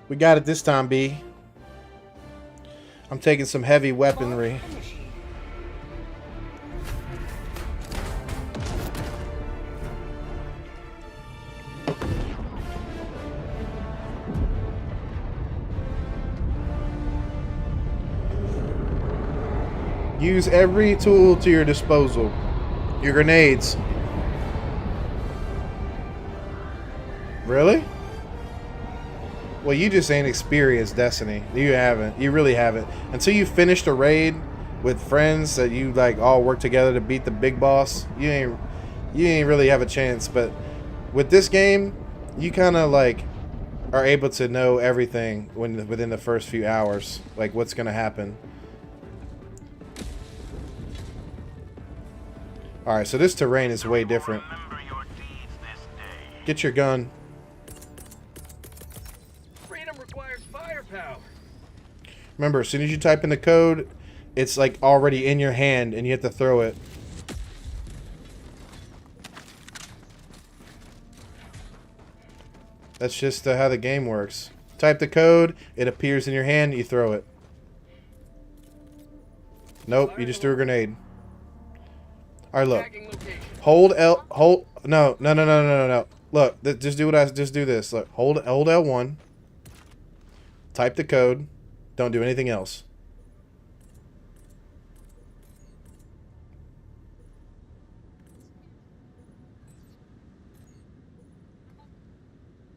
We got it this time, B. I'm taking some heavy weaponry. Use every tool to your disposal. Your grenades. Really? Well, you just ain't experienced Destiny. You haven't. You really haven't. Until you finished a raid with friends that you like all work together to beat the big boss, you ain't really have a chance. But with this game, you kind of like are able to know everything within the first few hours, like what's gonna happen. All right, so this terrain is way different. Get your gun. Remember, as soon as you type in the code, it's like already in your hand and you have to throw it. That's just how the game works. Type the code, it appears in your hand, you throw it. Nope, you just threw a grenade. Alright, look. Hold L, no. Look, just do this. Look, hold L1. Type the code. Don't do anything else.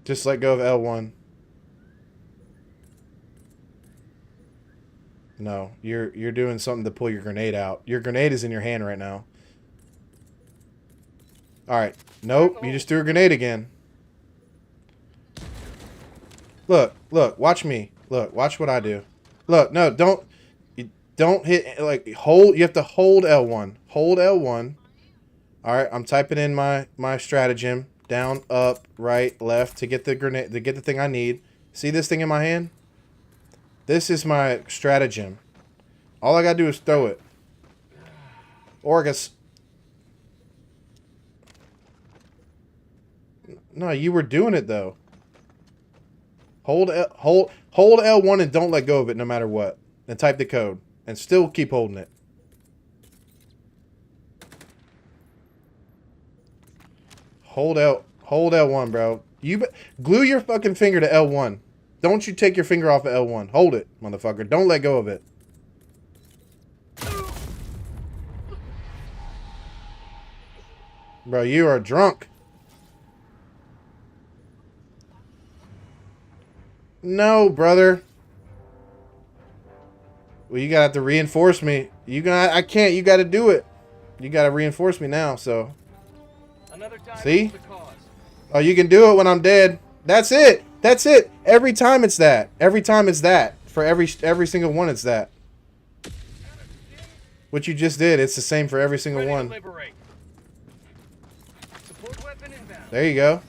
Just let go of L1. No, you're doing something to pull your grenade out. Your grenade is in your hand right now. Alright. Nope, you just threw a grenade again. Look, watch me. Look, watch what I do. Look, no, don't hit, like, hold, you have to hold L1. Hold L1. Alright, I'm typing in my stratagem. Down, up, right, left to get the grenade, to get the thing I need. See this thing in my hand? This is my stratagem. All I gotta do is throw it. Orgus. No, you were doing it though. Hold L1 and don't let go of it no matter what. And type the code. And still keep holding it. Hold L1, bro. Glue your fucking finger to L1. Don't you take your finger off of L1. Hold it, motherfucker. Don't let go of it. Bro, you are drunk. No, brother. Well, you gotta have to reinforce me. I can't. You gotta do it. You gotta reinforce me now, so. Another time See? for the cause. Oh, you can do it when I'm dead. That's it. That's it. Every time it's that. Every time it's that. For every single one, it's that. What you just did, it's the same for every single Ready to one. liberate. Support weapon inbound. There you go.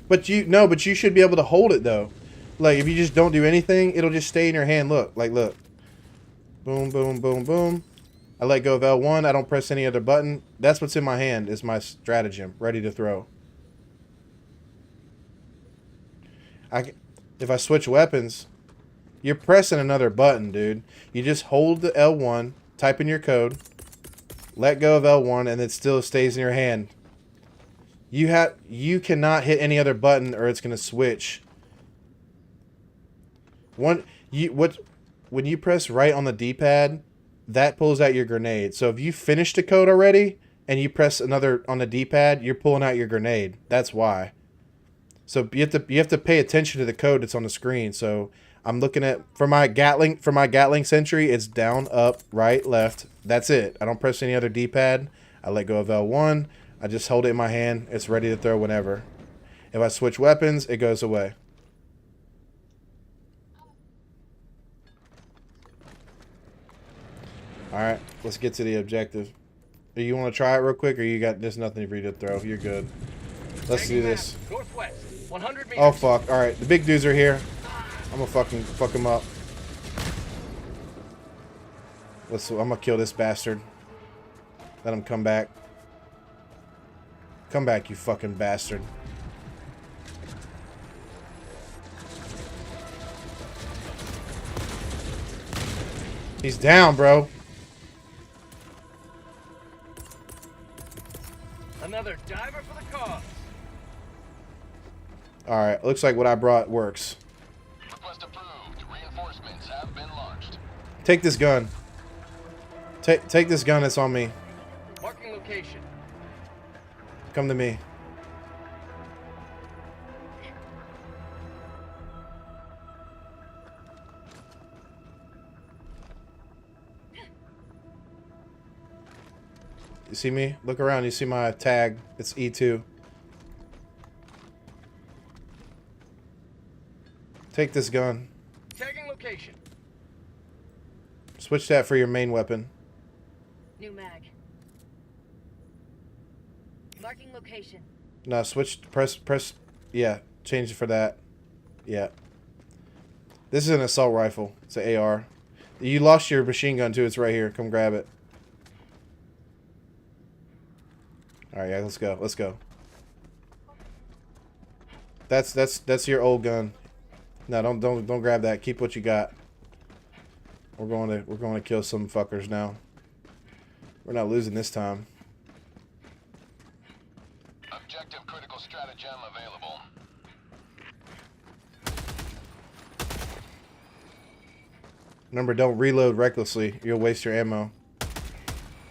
But you should be able to hold it though. Like if you just don't do anything, it'll just stay in your hand. Look, like look. Boom, boom, boom, boom. I let go of L1. I don't press any other button. That's what's in my hand is my stratagem, ready to throw. If I switch weapons, you're pressing another button, dude. You just hold the L1, type in your code, let go of L1, and it still stays in your hand. You cannot hit any other button or it's gonna switch. When you press right on the D-pad, that pulls out your grenade. So if you finished the code already and you press another on the D-pad, you're pulling out your grenade. That's why. So you have to pay attention to the code that's on the screen. So I'm looking at for my Gatling Sentry, it's down, up, right, left. That's it. I don't press any other D-pad. I let go of L1. I just hold it in my hand. It's ready to throw whenever. If I switch weapons, it goes away. Alright, let's get to the objective. Do you want to try it real quick, or you got there's nothing for you to throw? You're good. Let's do this. Northwest, 100 meters. Oh fuck! All right, the big dudes are here. I'm gonna fucking fuck them up. I'm gonna kill this bastard. Let him come back. Come back, you fucking bastard. He's down, bro. Another diver for the cause. Alright, looks like what I brought works. Request approved. Reinforcements have been launched. Take this gun. Take this gun that's on me. Marking location. Come to me. You see me? Look around. You see my tag. It's E2. Take this gun. Tagging location. Switch that for your main weapon. New mag. Marking location. No, switch. Press. Yeah, change it for that. Yeah. This is an assault rifle. It's an AR. You lost your machine gun too. It's right here. Come grab it. All right, yeah, let's go. Let's go. That's your old gun. No, don't grab that. Keep what you got. We're going to kill some fuckers now. We're not losing this time. Objective critical stratagem available. Remember, don't reload recklessly. You'll waste your ammo.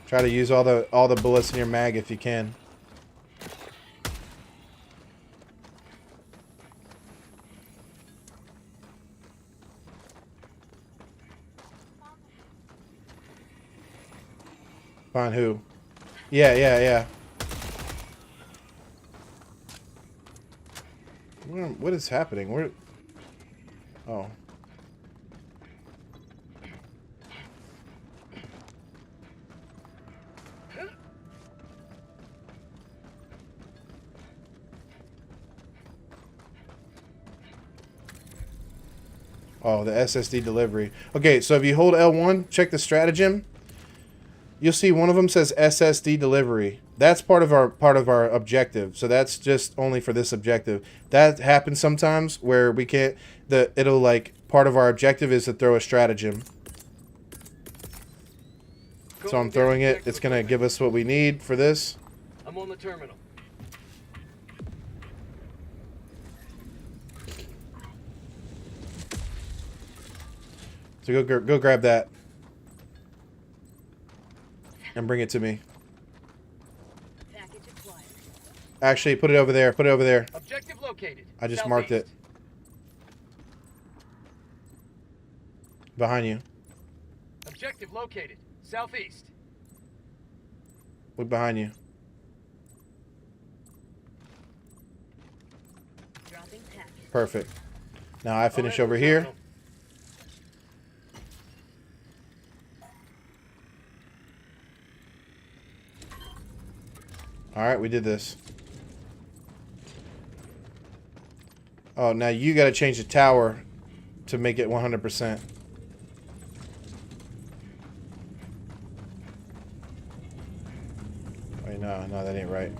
Try to use all the bullets in your mag if you can. Find who? Yeah. What is happening? Where? Oh. Oh, the SSD delivery. Okay, so if you hold L1, check the stratagem. You'll see one of them says SSD delivery. That's part of our objective. So that's just only for this objective. That happens sometimes where we can't. It'll like part of our objective is to throw a stratagem. So I'm throwing it. It's gonna give us what we need for this. I'm on the terminal. So go grab that and bring it to me. Package acquired. Actually, put it over there. Put it over there. Objective located. I just marked it. Behind you. Objective located. Southeast. Look behind you. Perfect. Now I finish I'll over head to the here. terminal. Alright, we did this. Oh, now you gotta change the tower to make it 100%. Wait, no, that ain't right.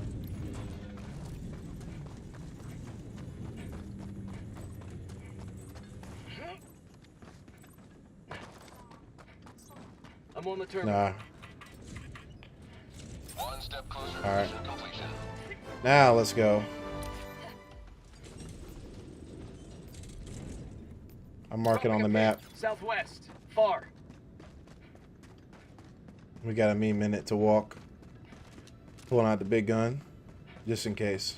I'm on the terminal. Nah. One step closer to Alright. mission completion. Now let's go. I'm marking on the map. Southwest. Far. We got a minute to walk. Pulling out the big gun, just in case.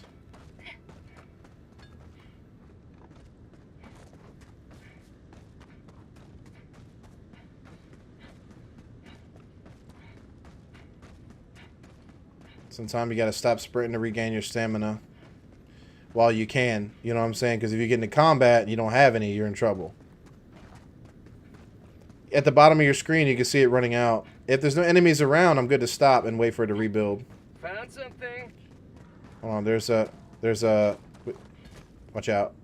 Sometimes you gotta stop sprinting to regain your stamina while you can. You know what I'm saying? Because if you get into combat and you don't have any, you're in trouble. At the bottom of your screen, you can see it running out. If there's no enemies around, I'm good to stop and wait for it to rebuild. Found something. Hold on, there's a... Watch out.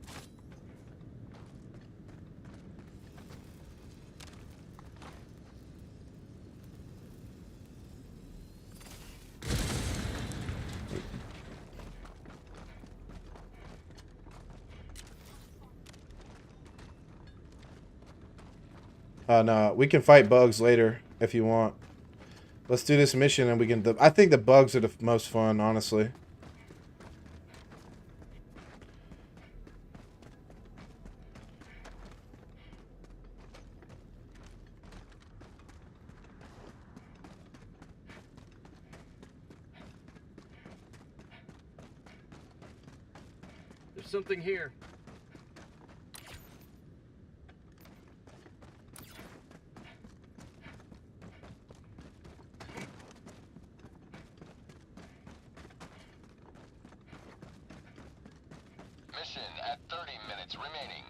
No, we can fight bugs later if you want. Let's do this mission and we can... I think the bugs are the most fun, honestly. There's something here. Mission at 30 minutes remaining.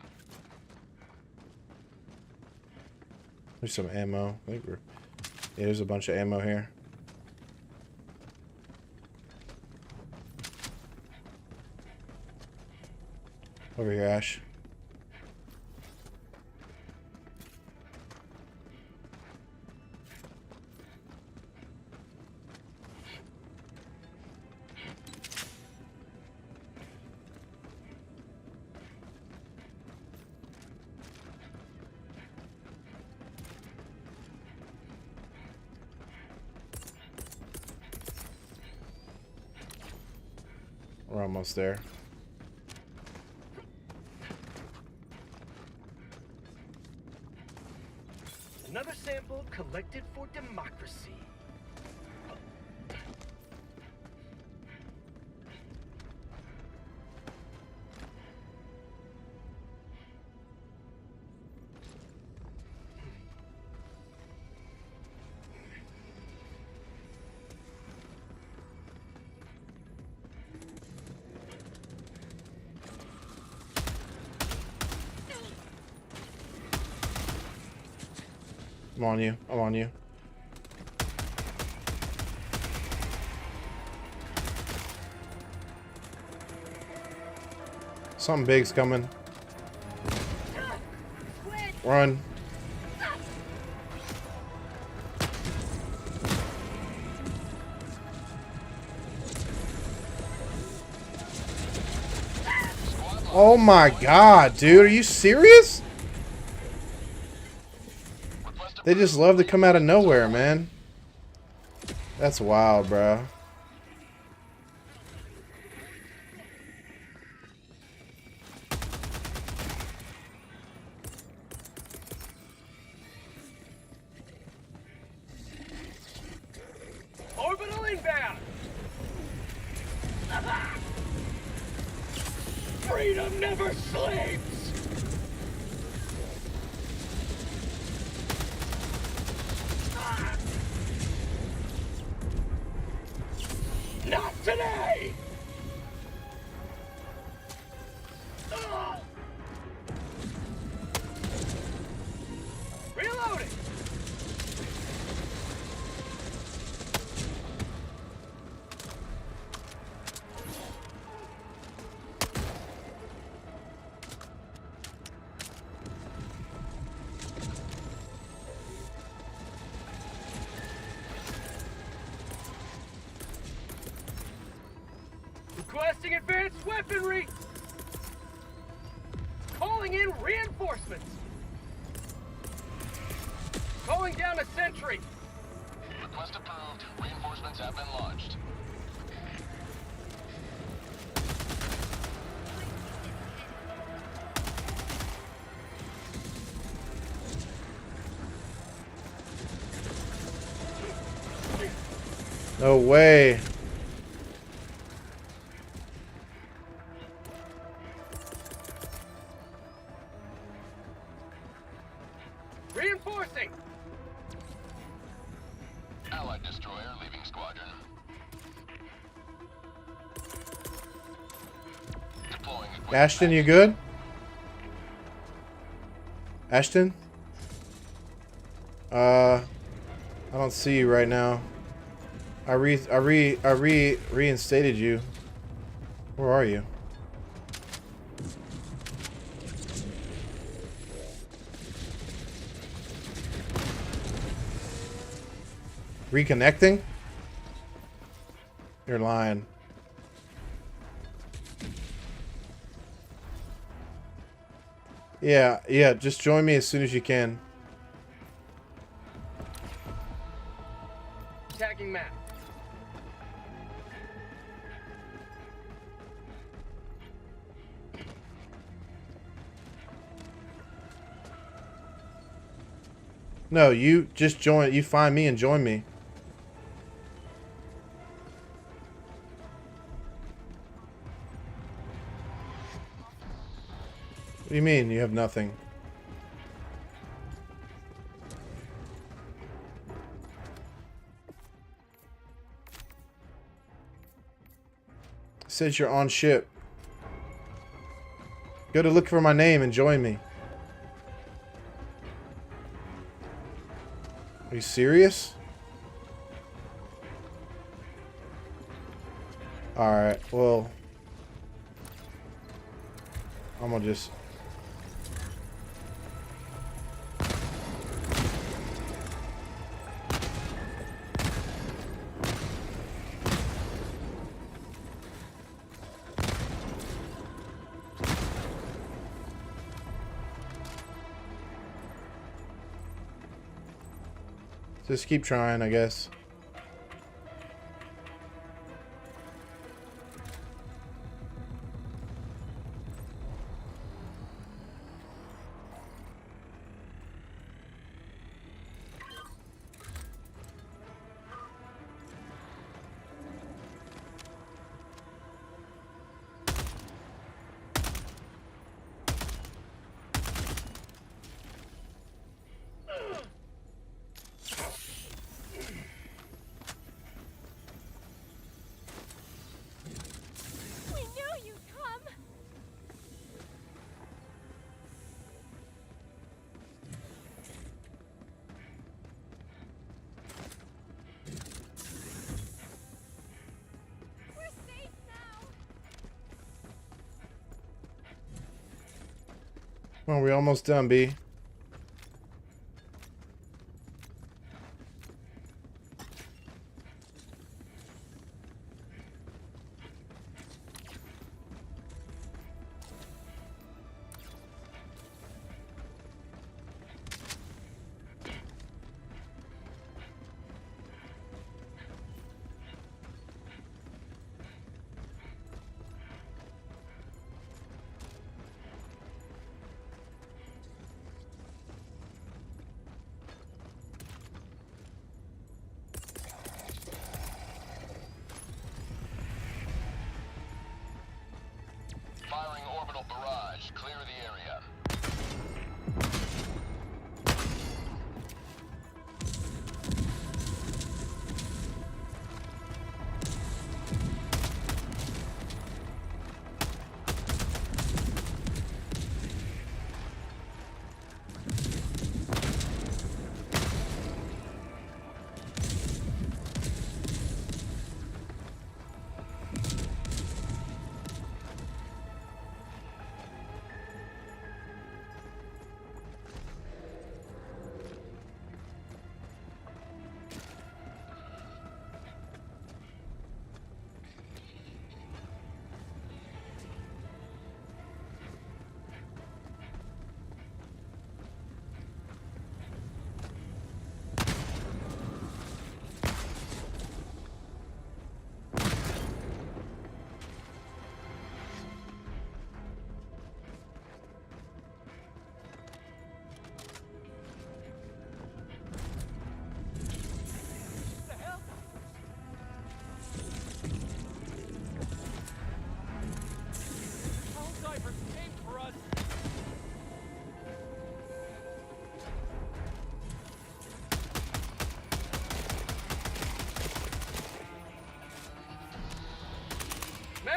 There's some ammo. I think we're... Yeah, there's a bunch of ammo here. Over here, Ash. We're almost there. Another sample collected for democracy. I'm on you. I'm on you. Something big's coming. Run. Oh my god, dude. Are you serious? They just love to come out of nowhere, man. That's wild, bro. Orbital inbound! Freedom never sleeps! Not today! Requesting advanced weaponry! Calling in reinforcements! Calling down a sentry! Request approved. Reinforcements have been launched. No way. Reinforcing! Allied destroyer leaving squadron. Deploying equipment. Ashton, you good? Ashton? I don't see you right now. I reinstated you. Where are you? Reconnecting? You're lying. Yeah, just join me as soon as you can. Tagging map. No, you just join. You find me and join me. What do you mean you have nothing? It says you're on ship. Go to look for my name and join me. Are you serious? Alright, well, I'm gonna just... Just keep trying, I guess. We knew you'd come! We're safe now! Well, we're almost done, B. Firing orbital barrage. Clear the area.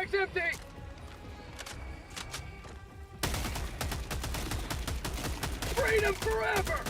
Bag's empty! Freedom forever!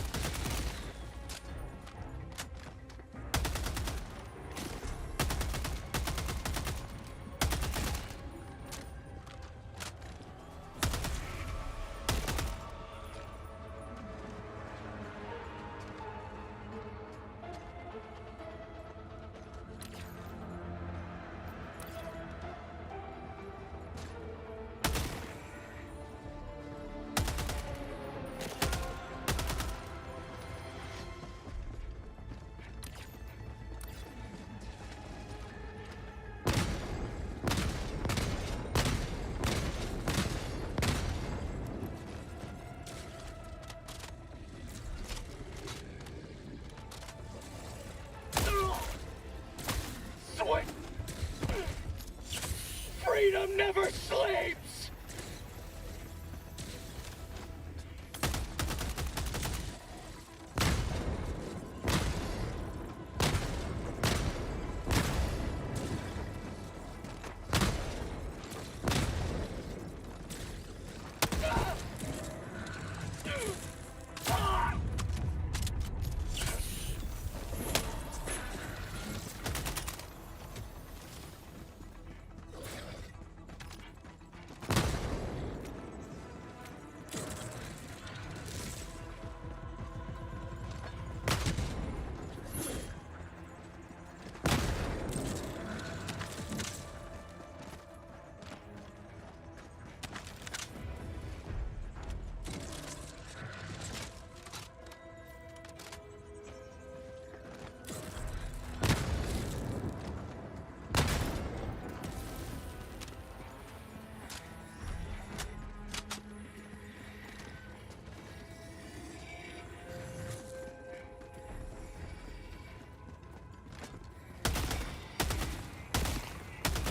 Sweet! Freedom never sleeps!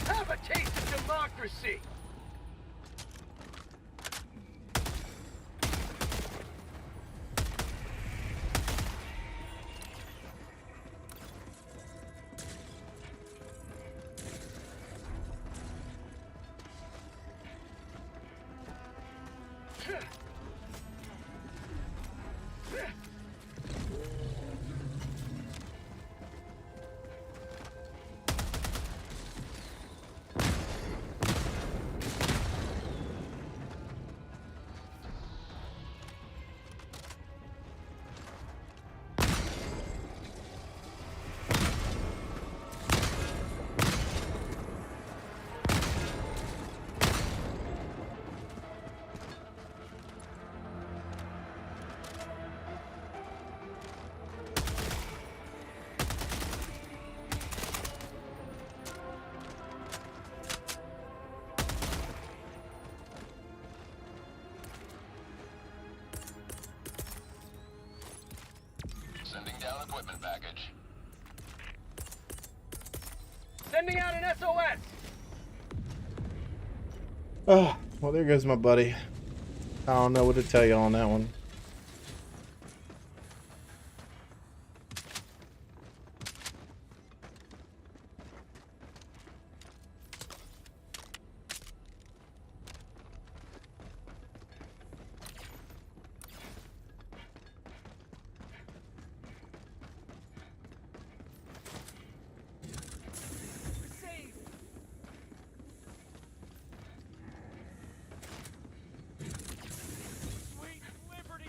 Have a taste of democracy! Sending down equipment package. Sending out an SOS! Oh, well, there goes my buddy. I don't know what to tell you on that one. Sweet liberty!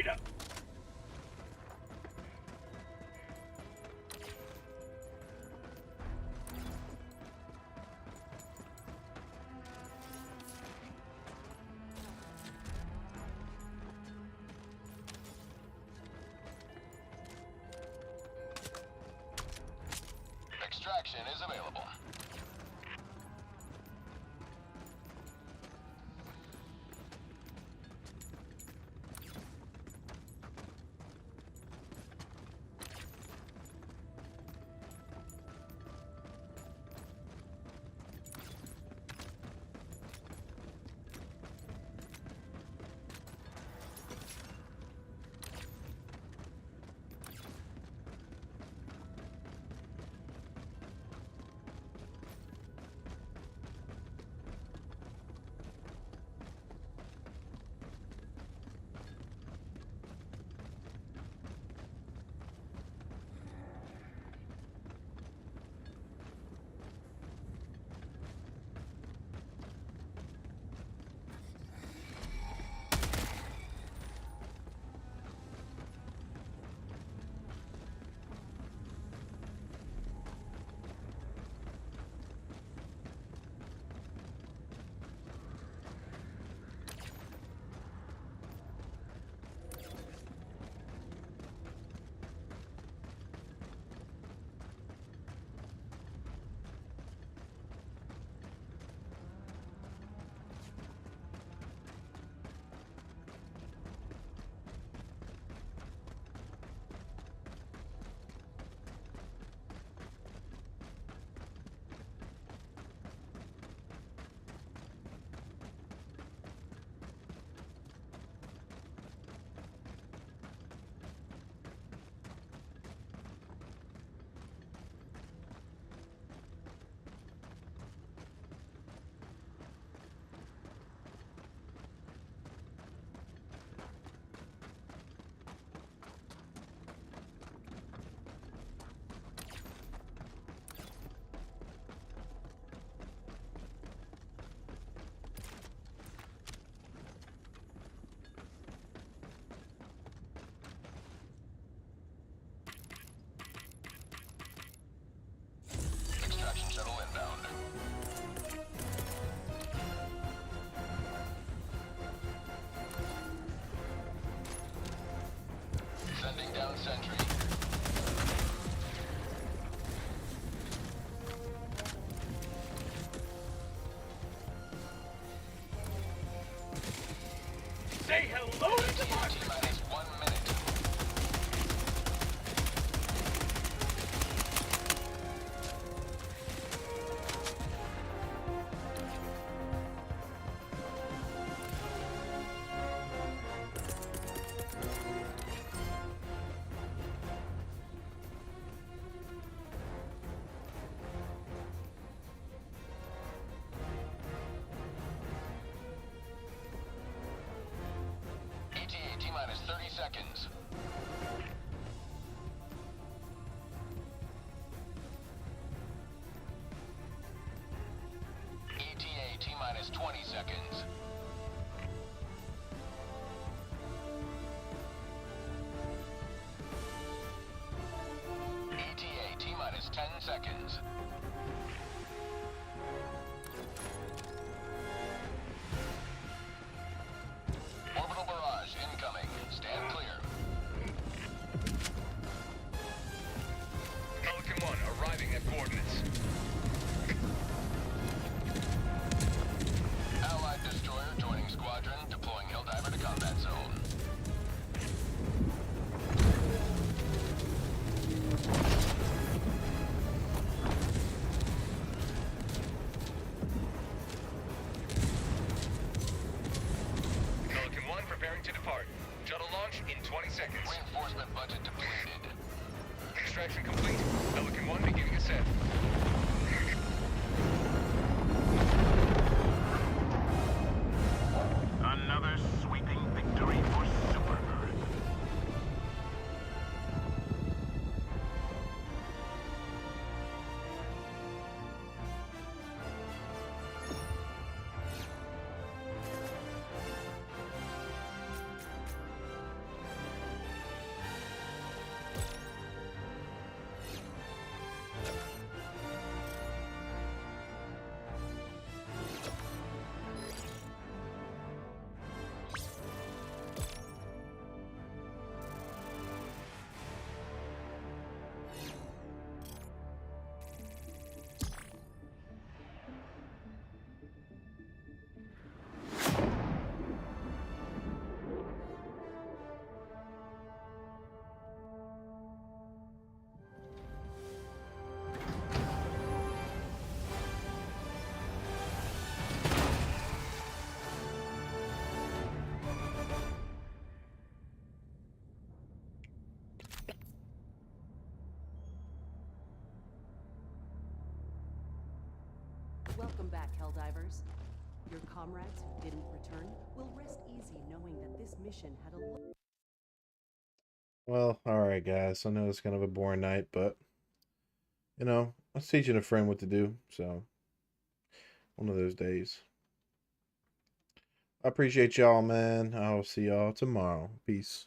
data. Extraction is available. Extraction shuttle inbound. Sending down sentry. Say hello to democracy. T-minus 1 minute. ETA T-minus 30 seconds. ETA T-minus 20 seconds. ETA T-minus 10 seconds. Orbital barrage incoming. Stand clear. Pelican 1 arriving at coordinates. Allied destroyer joining squadron, deploying Helldiver to combat zone. Pelican 1 preparing to depart. Shuttle launch in 20 seconds. Reinforcement budget depleted. Extraction complete. Pelican 1 beginning ascent. Another sweeping victory for Super Earth. Welcome back, Helldivers. Your comrades who didn't return will rest easy knowing that this mission had a Well, alright guys. I know it's kind of a boring night, but you know, I was teaching a friend what to do, so one of those days. I appreciate y'all, man. I'll see y'all tomorrow. Peace.